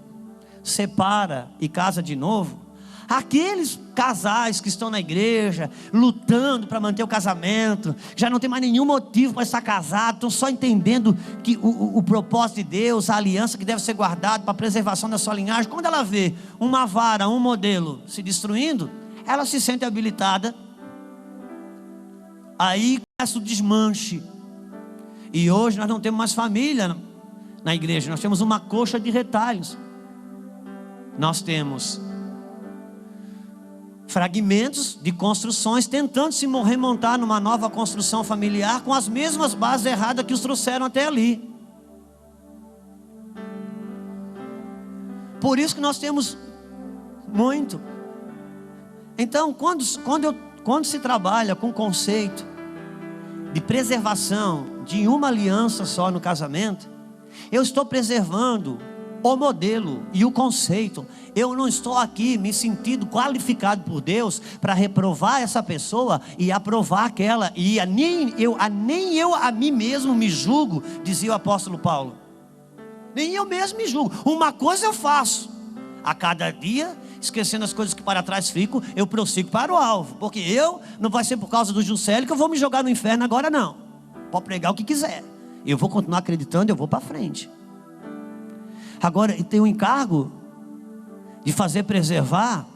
separa e casa de novo, aqueles casais que estão na igreja, lutando para manter o casamento, já não tem mais nenhum motivo para estar casado, estão só entendendo que o propósito de Deus, a aliança que deve ser guardada para a preservação da sua linhagem. Quando ela vê uma vara, um modelo se destruindo, ela se sente habilitada. Aí começa o desmanche. E hoje nós não temos mais família na igreja, nós temos uma coxa de retalhos. Nós temos fragmentos de construções, tentando se remontar numa nova construção familiar com as mesmas bases erradas que os trouxeram até ali. Por isso que nós temos muito. Então, quando se trabalha com o conceito de preservação de uma aliança só no casamento, eu estou preservando o modelo e o conceito. Eu não estou aqui me sentindo qualificado por Deus para reprovar essa pessoa e aprovar aquela. E nem eu a mim mesmo me julgo, dizia o apóstolo Paulo. Nem eu mesmo me julgo. Uma coisa eu faço: a cada dia, esquecendo as coisas que para trás ficam, eu prossigo para o alvo. Porque não vai ser por causa do Juscelio que eu vou me jogar no inferno agora, não. Pode pregar o que quiser, eu vou continuar acreditando, eu vou para frente. Agora, tem o encargo de fazer preservar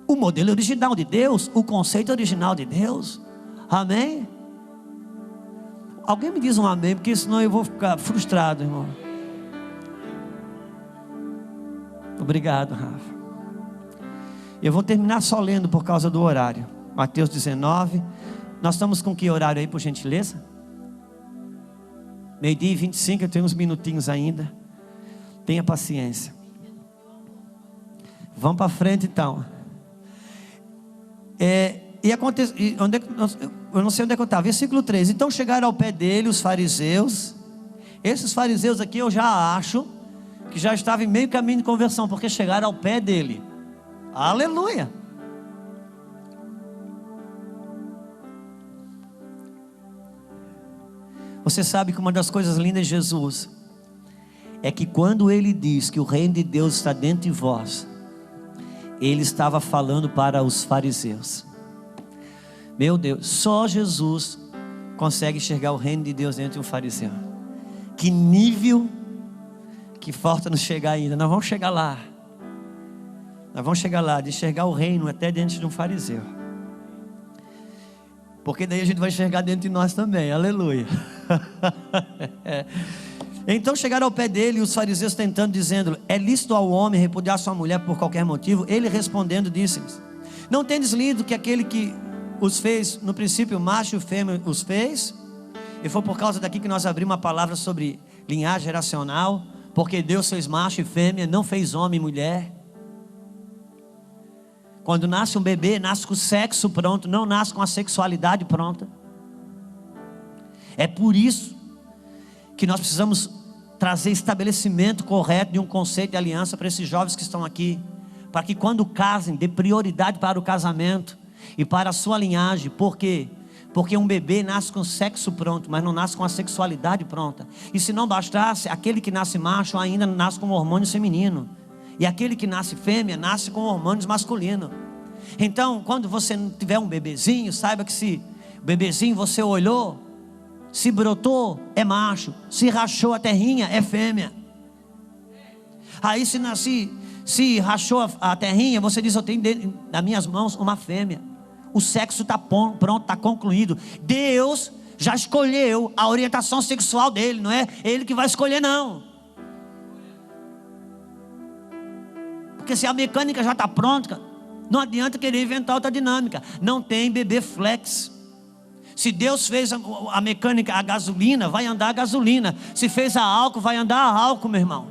o modelo original de Deus, o conceito original de Deus. Amém? Alguém me diz um amém, porque senão eu vou ficar frustrado, irmão. Obrigado, Rafa. Eu vou terminar só lendo por causa do horário. Mateus 19. Nós estamos com que horário aí, por gentileza? 12:25, eu tenho uns minutinhos ainda. Tenha paciência. Vamos para frente então. Eu não sei onde é que eu estava. Versículo 3. Então chegaram ao pé dele os fariseus. Esses fariseus aqui eu já acho que já estavam em meio caminho de conversão, porque chegaram ao pé dele. Aleluia. Você sabe que uma das coisas lindas de Jesus é que quando ele diz que o reino de Deus está dentro de vós, ele estava falando para os fariseus. Meu Deus, só Jesus consegue enxergar o reino de Deus dentro de um fariseu. Que nível que falta nos chegar ainda. Nós vamos chegar lá. Nós vamos chegar lá, de enxergar o reino até dentro de um fariseu. Porque daí a gente vai enxergar dentro de nós também. Aleluia. Então chegaram ao pé dele os fariseus tentando, dizendo: é lícito ao homem repudiar sua mulher por qualquer motivo? Ele respondendo disse-lhes: não tendes lido que aquele que os fez no princípio macho e fêmea os fez? E foi por causa daqui que nós abrimos uma palavra sobre linhagem geracional. Porque Deus fez macho e fêmea, não fez homem e mulher. Quando nasce um bebê, nasce com o sexo pronto, não nasce com a sexualidade pronta. É por isso que nós precisamos trazer estabelecimento correto de um conceito de aliança para esses jovens que estão aqui, para que quando casem, dê prioridade para o casamento e para a sua linhagem. Por quê? Porque um bebê nasce com o sexo pronto, mas não nasce com a sexualidade pronta. E se não bastasse, aquele que nasce macho ainda nasce com hormônio feminino, e aquele que nasce fêmea nasce com hormônios masculinos. Então, quando você tiver um bebezinho, saiba que se o bebezinho você olhou, se brotou, é macho. Se rachou a terrinha, é fêmea. Aí se rachou a terrinha, você diz: eu tenho nas minhas mãos uma fêmea. O sexo está pronto, está concluído. Deus já escolheu a orientação sexual dele. Não é ele que vai escolher, não. Porque se a mecânica já está pronta, não adianta querer inventar outra dinâmica. Não tem bebê flex. Se Deus fez a mecânica, a gasolina, vai andar a gasolina. Se fez a álcool, vai andar a álcool, meu irmão.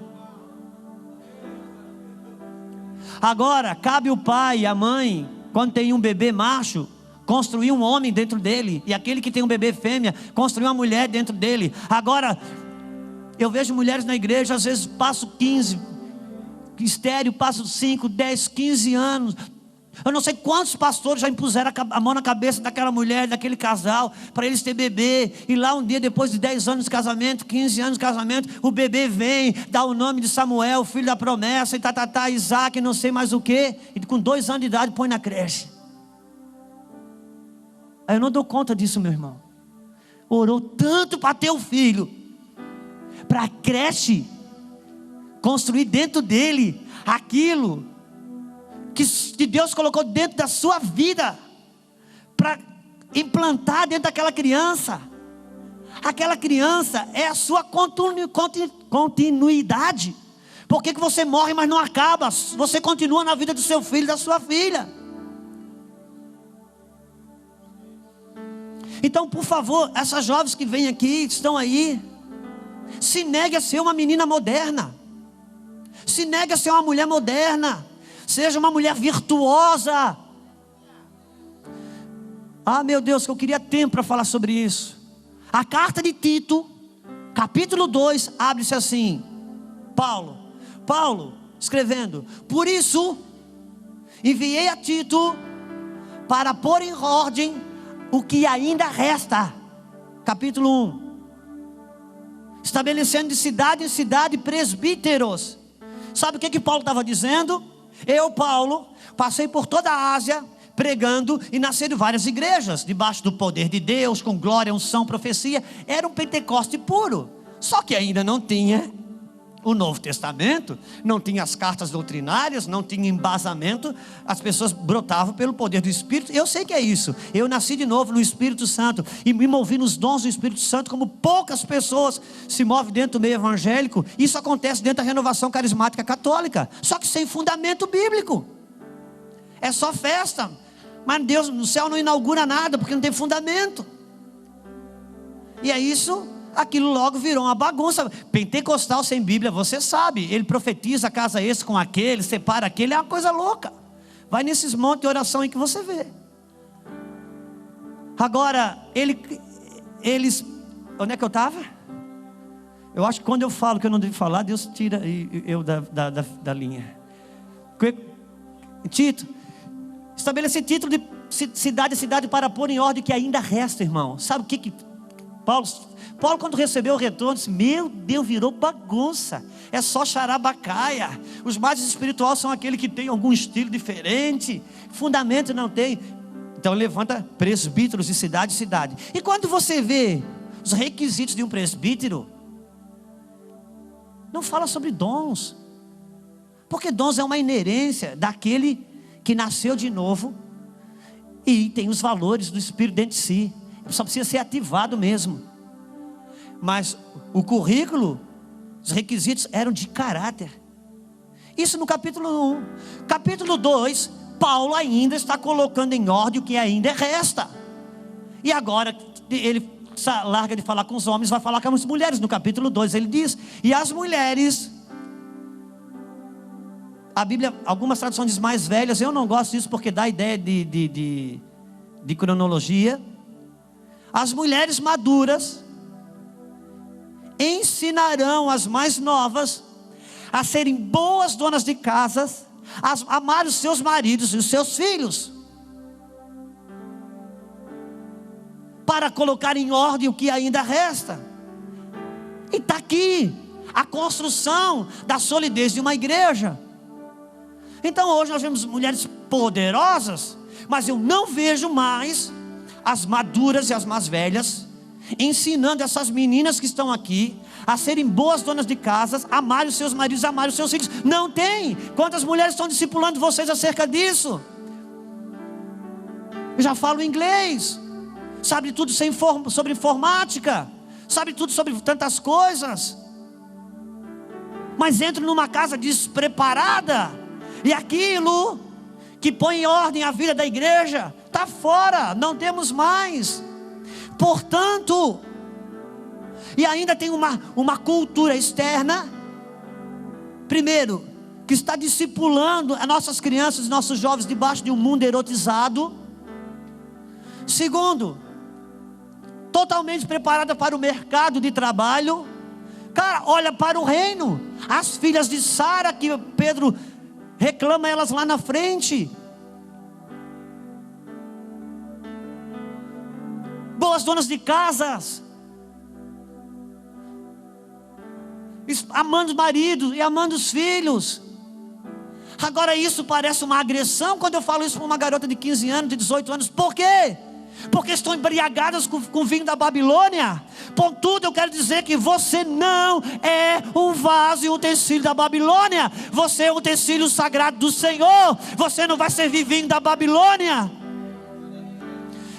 Agora, cabe o pai e a mãe, quando tem um bebê macho, construir um homem dentro dele. E aquele que tem um bebê fêmea, construir uma mulher dentro dele. Agora, eu vejo mulheres na igreja, às vezes passo 15, estéreo, passo 5, 10, 15 anos. Eu não sei quantos pastores já impuseram a mão na cabeça daquela mulher, daquele casal, para eles ter bebê. E lá um dia, depois de 10 anos de casamento, 15 anos de casamento, o bebê vem, dá o nome de Samuel, filho da promessa, e Isaac, não sei mais o que. E com 2 anos de idade põe na creche. Aí eu não dou conta disso, meu irmão. Orou tanto para ter o filho, para a creche construir dentro dele aquilo que Deus colocou dentro da sua vida, para implantar dentro daquela criança. Aquela criança é a sua continuidade. Por que você morre, mas não acaba? Você continua na vida do seu filho, da sua filha. Então, por favor, essas jovens que vêm aqui, estão aí, se negue a ser uma menina moderna, se negue a ser uma mulher moderna, seja uma mulher virtuosa. Ah, meu Deus, que eu queria tempo para falar sobre isso. A carta de Tito, capítulo 2, abre-se assim. Paulo escrevendo: por isso enviei a Tito para pôr em ordem o que ainda resta. Capítulo 1. Estabelecendo de cidade em cidade presbíteros. Sabe o que Paulo estava dizendo? Eu, Paulo, passei por toda a Ásia pregando, e nasceram várias igrejas debaixo do poder de Deus, com glória, unção, profecia. Era um Pentecoste puro. Só que ainda não tinha o Novo Testamento, não tinha as cartas doutrinárias, não tinha embasamento. As pessoas brotavam pelo poder do Espírito. Eu sei que é isso. Eu nasci de novo no Espírito Santo e me movi nos dons do Espírito Santo, como poucas pessoas se movem dentro do meio evangélico. Isso acontece dentro da renovação carismática católica, só que sem fundamento bíblico. É só festa, mas Deus no céu não inaugura nada, porque não tem fundamento. E é isso. Aquilo logo virou uma bagunça. Pentecostal sem Bíblia, você sabe, ele profetiza, casa esse com aquele, separa aquele, é uma coisa louca. Vai nesses montes de oração aí que você vê. Agora, eles, onde é que eu estava? Eu acho que quando eu falo que eu não devo falar, Deus tira eu da linha. Tito, estabelece título de cidade a cidade para pôr em ordem o que ainda resta, irmão. Sabe o que Paulo, quando recebeu o retorno, disse: meu Deus, virou bagunça. É só xarabacaia. Os mais espirituais são aqueles que têm algum estilo diferente, fundamento não tem. Então levanta presbíteros de cidade em cidade. E quando você vê os requisitos de um presbítero, não fala sobre dons, porque dons é uma inerência daquele que nasceu de novo e tem os valores do Espírito dentro de si. Só precisa ser ativado mesmo. Mas o currículo, os requisitos eram de caráter. Isso no capítulo 1. Capítulo 2, Paulo ainda está colocando em ordem o que ainda resta. E agora ele larga de falar com os homens, vai falar com as mulheres. No capítulo 2 ele diz: e as mulheres, a Bíblia, algumas traduções diz mais velhas. Eu não gosto disso porque dá ideia de cronologia. As mulheres maduras ensinarão as mais novas a serem boas donas de casas, a amar os seus maridos e os seus filhos, para colocar em ordem o que ainda resta. E está aqui a construção da solidez de uma igreja. Então hoje nós vemos mulheres poderosas, mas eu não vejo mais as maduras e as mais velhas ensinando essas meninas que estão aqui a serem boas donas de casas, amarem os seus maridos, amarem os seus filhos. Não tem. Quantas mulheres estão discipulando vocês acerca disso? Eu já falo inglês, sabe tudo sobre informática, sabe tudo sobre tantas coisas, mas entro numa casa despreparada, e aquilo que põe em ordem a vida da igreja está fora, não temos mais. Portanto, e ainda tem uma cultura externa, primeiro, que está discipulando as nossas crianças, nossos jovens debaixo de um mundo erotizado. Segundo, totalmente preparada para o mercado de trabalho. Cara, olha para o reino, as filhas de Sara, que Pedro reclama elas lá na frente, boas donas de casas, amando os maridos e amando os filhos. Agora isso parece uma agressão quando eu falo isso para uma garota de 15 anos, de 18 anos. Por quê? Porque estão embriagadas com o vinho da Babilônia. Contudo, eu quero dizer que você não é um vaso e um utensílio da Babilônia. Você é um utensílio sagrado do Senhor. Você não vai servir vinho da Babilônia.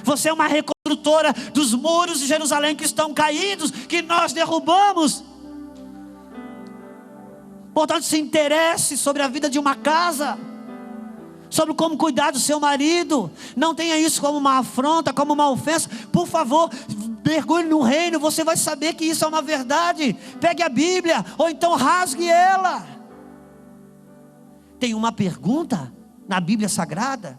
Você é uma reconstrutora dos muros de Jerusalém que estão caídos, que nós derrubamos. Portanto, se interesse sobre a vida de uma casa, sobre como cuidar do seu marido. Não tenha isso como uma afronta, como uma ofensa. Por favor, mergulhe no reino, você vai saber que isso é uma verdade. Pegue a Bíblia, ou então rasgue ela. Tem uma pergunta na Bíblia Sagrada,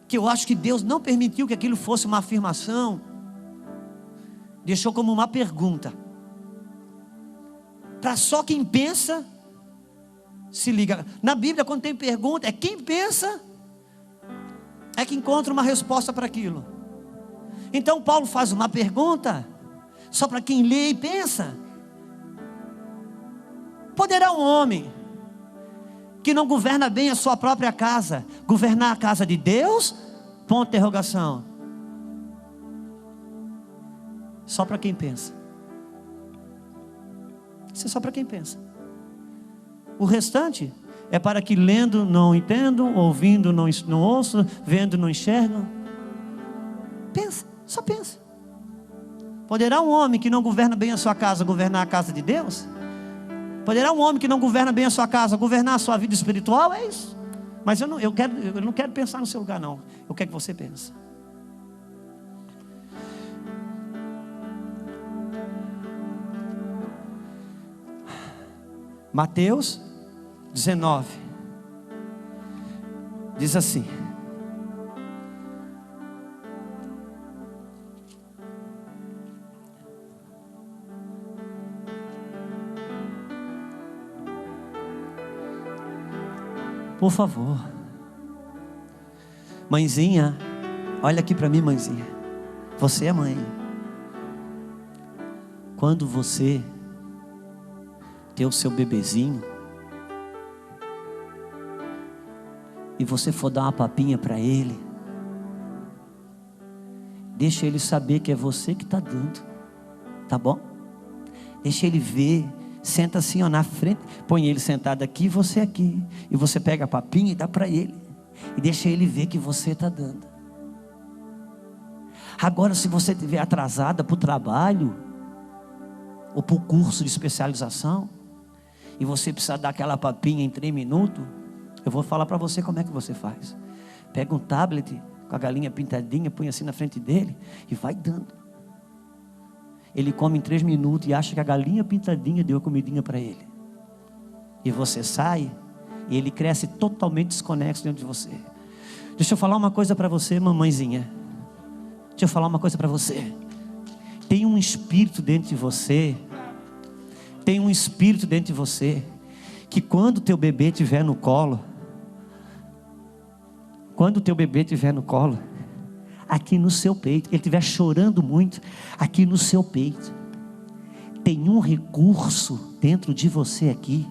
que eu acho que Deus não permitiu que aquilo fosse uma afirmação, deixou como uma pergunta, para só quem pensa se liga. Na Bíblia, quando tem pergunta, é quem pensa é que encontra uma resposta para aquilo. Então Paulo faz uma pergunta só para quem lê e pensa. Poderá um homem que não governa bem a sua própria casa governar a casa de Deus? Ponto de interrogação. Só para quem pensa. Isso é só para quem pensa. O restante é para que lendo não entendam, ouvindo não ouçam, vendo não enxergam. Pensa, só pensa. Poderá um homem que não governa bem a sua casa governar a casa de Deus? Poderá um homem que não governa bem a sua casa governar a sua vida espiritual? É isso. Mas eu não quero pensar no seu lugar, não. Eu quero que você pense. Mateus 19 diz assim: por favor, mãezinha, olha aqui para mim, mãezinha. Você é mãe. Quando você ter o seu bebezinho e você for dar uma papinha para ele, deixa ele saber que é você que está dando, tá bom? Deixa ele ver. Senta assim, ó, na frente, põe ele sentado aqui e você aqui, e você pega a papinha e dá para ele, e deixa ele ver que você está dando. Agora, se você estiver atrasada para o trabalho ou para o curso de especialização, e você precisar dar aquela papinha em 3 minutos, eu vou falar para você como é que você faz. Pega um tablet com a galinha pintadinha, põe assim na frente dele e vai dando. Ele come em 3 minutos e acha que a galinha pintadinha deu a comidinha para ele. E você sai e ele cresce totalmente desconexo dentro de você. Deixa eu falar uma coisa para você, mamãezinha. Deixa eu falar uma coisa para você. Tem um espírito dentro de você. Tem um espírito dentro de você que quando o teu bebê estiver no colo, aqui no seu peito, ele estiver chorando muito, aqui no seu peito, tem um recurso dentro de você aqui,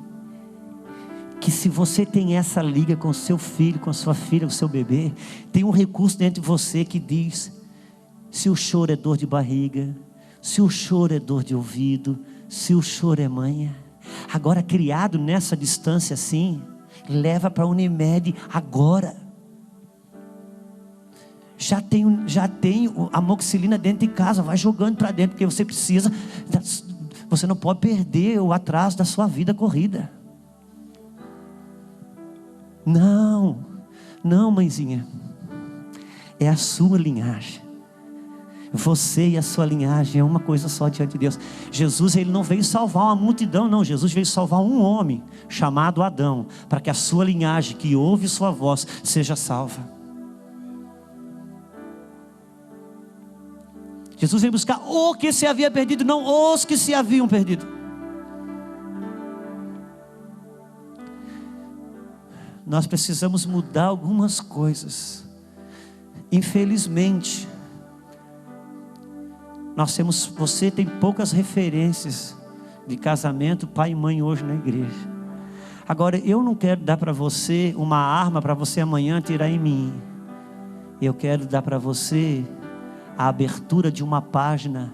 que se você tem essa liga com seu filho, com sua filha, com seu bebê, tem um recurso dentro de você que diz: se o choro é dor de barriga, se o choro é dor de ouvido, se o choro é manha. Agora, criado nessa distância assim, leva para a Unimed agora. Já tem amoxicilina dentro de casa, vai jogando para dentro, porque você precisa. Você não pode perder o atraso da sua vida corrida. Não, mãezinha, é a sua linhagem. Você e a sua linhagem é uma coisa só diante de Deus. Jesus, ele não veio salvar uma multidão, não. Jesus veio salvar um homem chamado Adão, para que a sua linhagem, que ouve sua voz, seja salva. Jesus veio buscar o que se havia perdido, não os que se haviam perdido. Nós precisamos mudar algumas coisas. Infelizmente, você tem poucas referências de casamento, pai e mãe hoje na igreja. Agora, eu não quero dar para você uma arma para você amanhã tirar em mim. Eu quero dar para você a abertura de uma página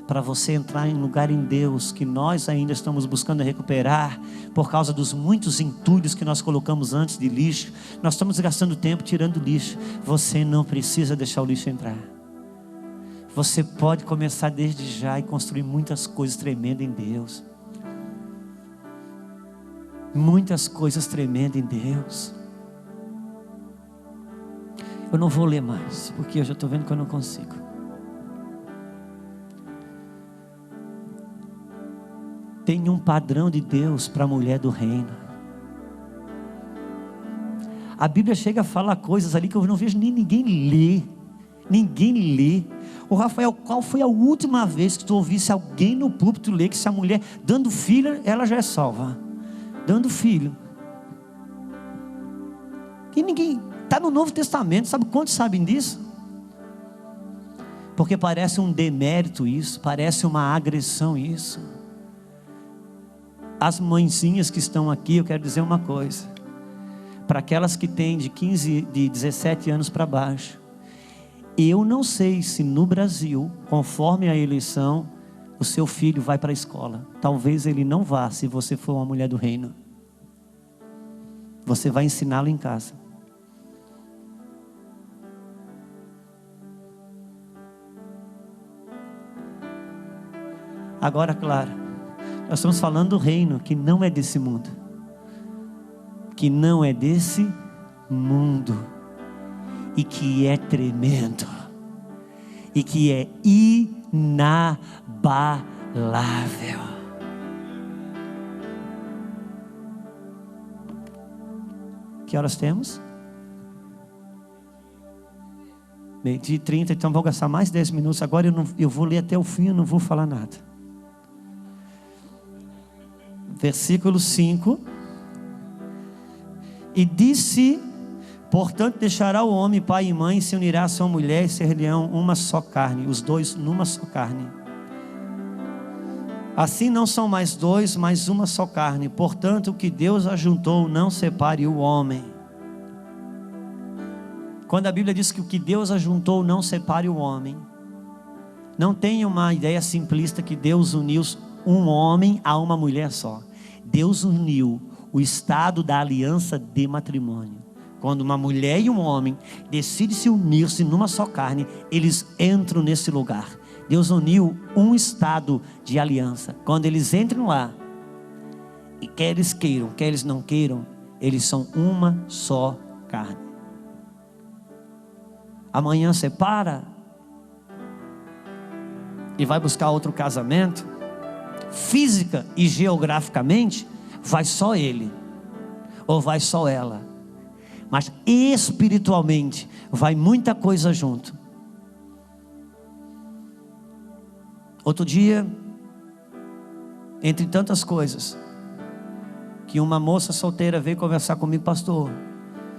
para você entrar em lugar em Deus, que nós ainda estamos buscando recuperar, por causa dos muitos entulhos que nós colocamos antes de lixo. Nós estamos gastando tempo tirando lixo. Você não precisa deixar o lixo entrar. Você pode começar desde já e construir muitas coisas tremendas em Deus. Muitas coisas tremendas em Deus. Eu não vou ler mais, porque eu já estou vendo que eu não consigo. Tem um padrão de Deus para a mulher do reino. A Bíblia chega a falar coisas ali que eu não vejo nem ninguém ler. Ninguém lê. Ô Rafael, qual foi a última vez que tu ouvisse alguém no púlpito ler que se a mulher dando filho, ela já é salva? Dando filho. E ninguém, está no Novo Testamento, sabe quantos sabem disso? Porque parece um demérito isso, parece uma agressão isso. As mãezinhas que estão aqui, eu quero dizer uma coisa. Para aquelas que têm de 17 anos para baixo, eu não sei se no Brasil, conforme a eleição, o seu filho vai para a escola. Talvez ele não vá, se você for uma mulher do reino. Você vai ensiná-lo em casa. Agora, claro, nós estamos falando do reino que não é desse mundo. Que não é desse mundo. E que é tremendo. E que é inabalável. Que horas temos? 12h30, então vou gastar mais 10 minutos. Agora eu vou ler até o fim, eu não vou falar nada. Versículo 5. E disse: portanto deixará o homem pai e mãe, se unirá a sua mulher, e ser-lhe-ão uma só carne, os dois numa só carne. Assim não são mais dois, mas uma só carne. Portanto, o que Deus ajuntou, não separe o homem. Quando a Bíblia diz que o que Deus ajuntou, não separe o homem, não tenha uma ideia simplista que Deus uniu um homem a uma mulher só. Deus uniu o estado da aliança de matrimônio. Quando uma mulher e um homem decidem se unir-se numa só carne, eles entram nesse lugar. Deus uniu um estado de aliança. Quando eles entram lá, e quer eles queiram, quer eles não queiram, eles são uma só carne. Amanhã separa e vai buscar outro casamento. Física e geograficamente, vai só ele ou vai só ela. Mas espiritualmente vai muita coisa junto. Outro dia, entre tantas coisas, que uma moça solteira veio conversar comigo: pastor,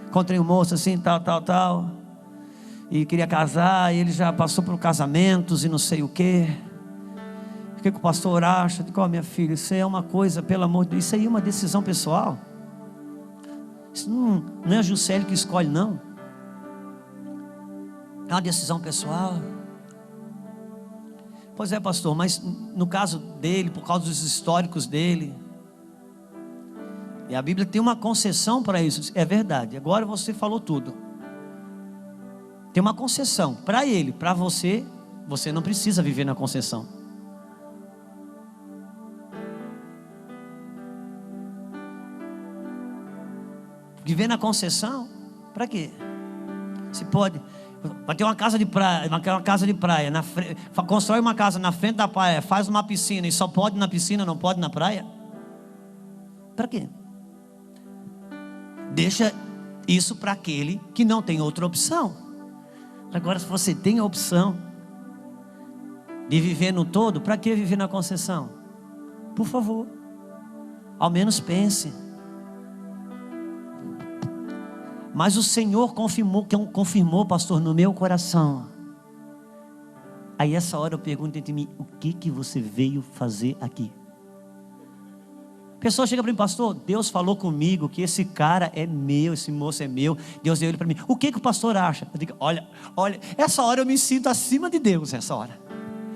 encontrei um moço assim, tal, e queria casar, e ele já passou por casamentos e não sei o que o pastor acha? Eu digo: minha filha, isso aí é uma coisa, pelo amor de Deus, isso aí é uma decisão pessoal. Isso não é a Juscelie que escolhe, não. É uma decisão pessoal. Pois é, pastor, mas no caso dele, por causa dos históricos dele, e a Bíblia tem uma concessão para isso. É verdade, agora você falou tudo. Tem uma concessão para ele, para você. Você não precisa viver na concessão. Viver na concessão, para quê? Se pode, vai ter uma casa de praia, constrói uma casa na frente da praia, faz uma piscina e só pode na piscina, não pode na praia? Para quê? Deixa isso para aquele que não tem outra opção. Agora, se você tem a opção de viver no todo, para que viver na concessão? Por favor, ao menos pense. Mas o Senhor confirmou, pastor, no meu coração. Aí essa hora eu pergunto entre mim: o que você veio fazer aqui? A pessoa chega para mim: pastor, Deus falou comigo que esse cara é meu, esse moço é meu, Deus deu ele para mim. O que o pastor acha? Eu digo: olha, essa hora eu me sinto acima de Deus, essa hora.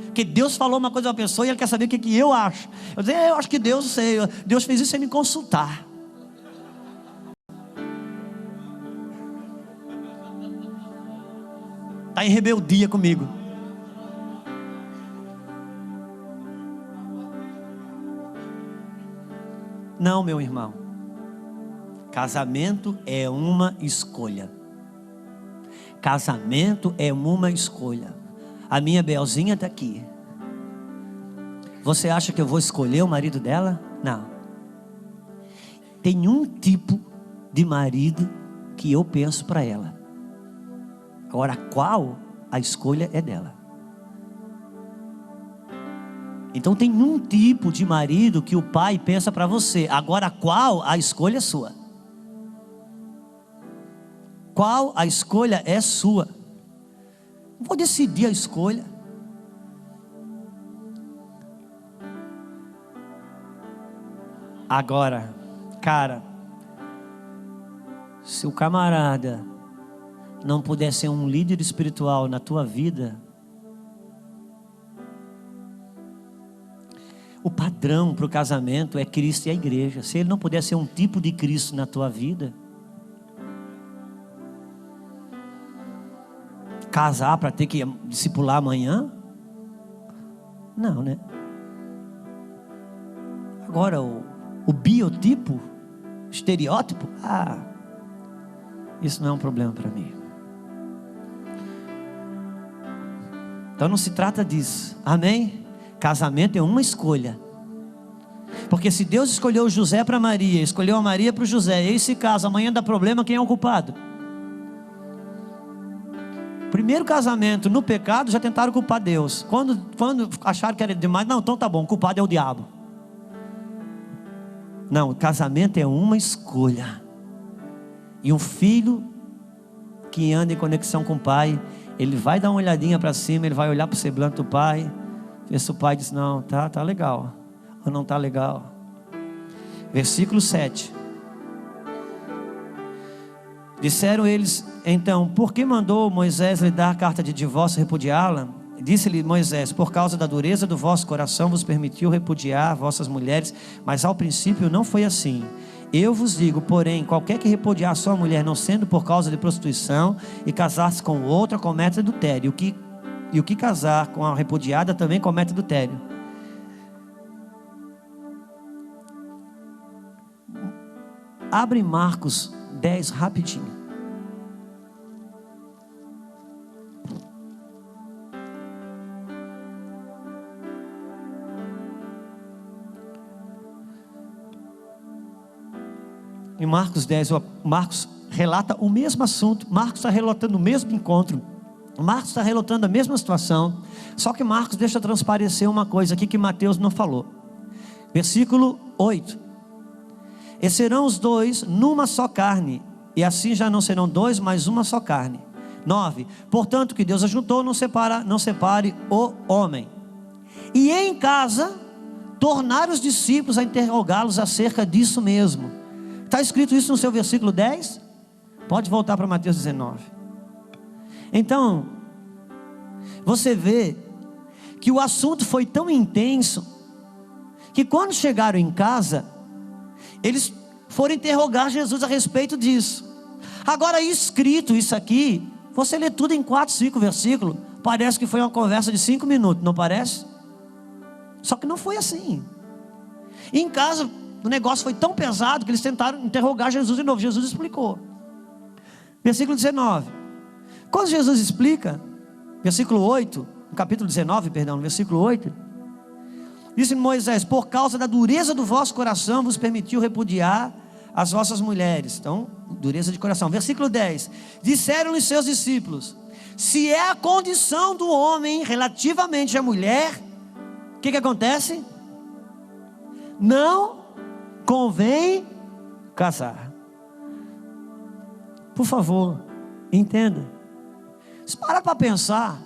Porque Deus falou uma coisa para a pessoa e Ele quer saber o que eu acho. Eu digo: eu acho que Deus fez isso sem me consultar. Está em rebeldia comigo. Não, meu irmão. Casamento é uma escolha. Casamento é uma escolha. A minha Belzinha está aqui. Você acha que eu vou escolher o marido dela? Não. Tem um tipo de marido que eu penso para ela. Agora, qual? A escolha é dela. Então tem um tipo de marido que o pai pensa para você. Agora, qual? A escolha é sua. Qual? A escolha é sua. Não vou decidir a escolha. Agora, cara, se o camarada não puder ser um líder espiritual na tua vida, o padrão para o casamento é Cristo e a igreja. Se ele não puder ser um tipo de Cristo na tua vida, casar para ter que discipular amanhã? Não, né? Agora o biotipo, estereótipo, isso não é um problema para mim. Então não se trata disso, amém? Casamento é uma escolha. Porque se Deus escolheu o José para Maria, escolheu a Maria para o José, e aí se casa, amanhã dá problema, quem é o culpado? Primeiro casamento no pecado, já tentaram culpar Deus. Quando acharam que era demais, não, então tá bom, o culpado é o diabo. Não, casamento é uma escolha. E um filho que anda em conexão com o pai, ele vai dar uma olhadinha para cima, ele vai olhar para o semblante do pai, ver se o pai diz, não, tá legal, ou não tá legal. Versículo 7. Disseram eles, então, por que mandou Moisés lhe dar carta de divórcio e repudiá-la? Disse-lhe Moisés, por causa da dureza do vosso coração vos permitiu repudiar vossas mulheres, mas ao princípio não foi assim. Eu vos digo, porém, qualquer que repudiar sua mulher, não sendo por causa de prostituição, e casar-se com outra, comete adultério. E o que casar com a repudiada também comete adultério. Abre Marcos 10 rapidinho. Em Marcos 10, Marcos relata o mesmo assunto. Marcos está relatando o mesmo encontro. Marcos está relatando a mesma situação. Só que Marcos deixa transparecer uma coisa aqui que Mateus não falou. Versículo 8. E serão os dois numa só carne, e assim já não serão dois, mas uma só carne. 9. Portanto, que Deus ajuntou, não separe o homem. E em casa, tornar os discípulos a interrogá-los acerca disso mesmo. Está escrito isso no seu versículo 10? Pode voltar para Mateus 19. Então, você vê que o assunto foi tão intenso, que quando chegaram em casa, eles foram interrogar Jesus a respeito disso. Agora, escrito isso aqui, você lê tudo em 4, 5 versículos, parece que foi uma conversa de 5 minutos, não parece? Só que não foi assim. E em casa, o negócio foi tão pesado que eles tentaram interrogar Jesus de novo. Jesus explicou. Versículo 19. Quando Jesus explica, versículo 8, no capítulo 19, perdão, no versículo 8, disse Moisés, por causa da dureza do vosso coração vos permitiu repudiar as vossas mulheres. Então, dureza de coração. Versículo 10. Disseram-lhe seus discípulos, se é a condição do homem relativamente à mulher, o que acontece? Não convém casar. Por favor, entenda. Para pensar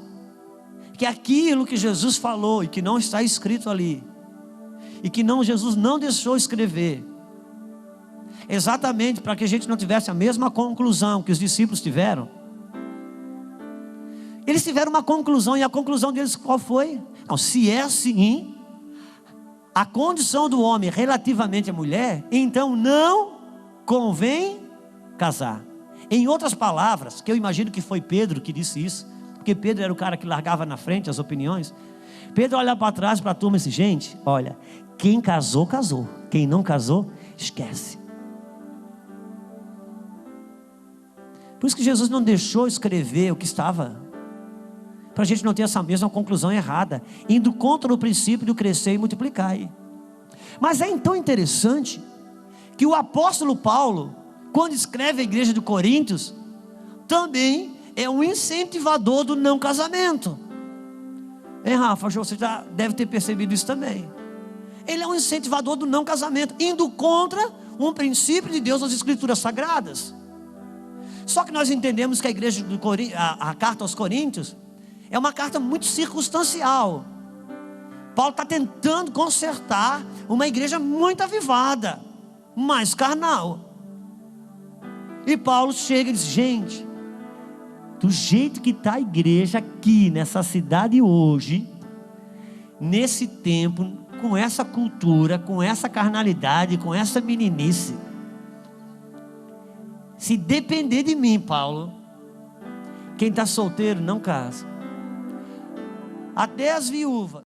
que aquilo que Jesus falou e que não está escrito ali, e que Jesus não deixou escrever, exatamente para que a gente não tivesse a mesma conclusão que os discípulos tiveram. Eles tiveram uma conclusão, e a conclusão deles qual foi? Não, se é assim a condição do homem relativamente à mulher, então não convém casar. Em outras palavras, que eu imagino que foi Pedro que disse isso, porque Pedro era o cara que largava na frente as opiniões. Pedro olha para trás para a turma e disse, gente, olha, quem casou, casou. Quem não casou, esquece. Por isso que Jesus não deixou escrever o que estava, para a gente não ter essa mesma conclusão errada, indo contra o princípio do crescer e multiplicar. Mas é então interessante que o apóstolo Paulo, quando escreve a igreja de Coríntios, também é um incentivador do não casamento. Hein, Rafa? Você já deve ter percebido isso também. Ele é um incentivador do não casamento, indo contra um princípio de Deus nas Escrituras Sagradas. Só que nós entendemos que a igreja do a carta aos Coríntios é uma carta muito circunstancial. Paulo está tentando consertar uma igreja muito avivada, mais carnal. E Paulo chega e diz: gente, do jeito que está a igreja aqui nessa cidade hoje, nesse tempo, com essa cultura, com essa carnalidade, com essa meninice, se depender de mim, Paulo, quem está solteiro não casa. Até as viúvas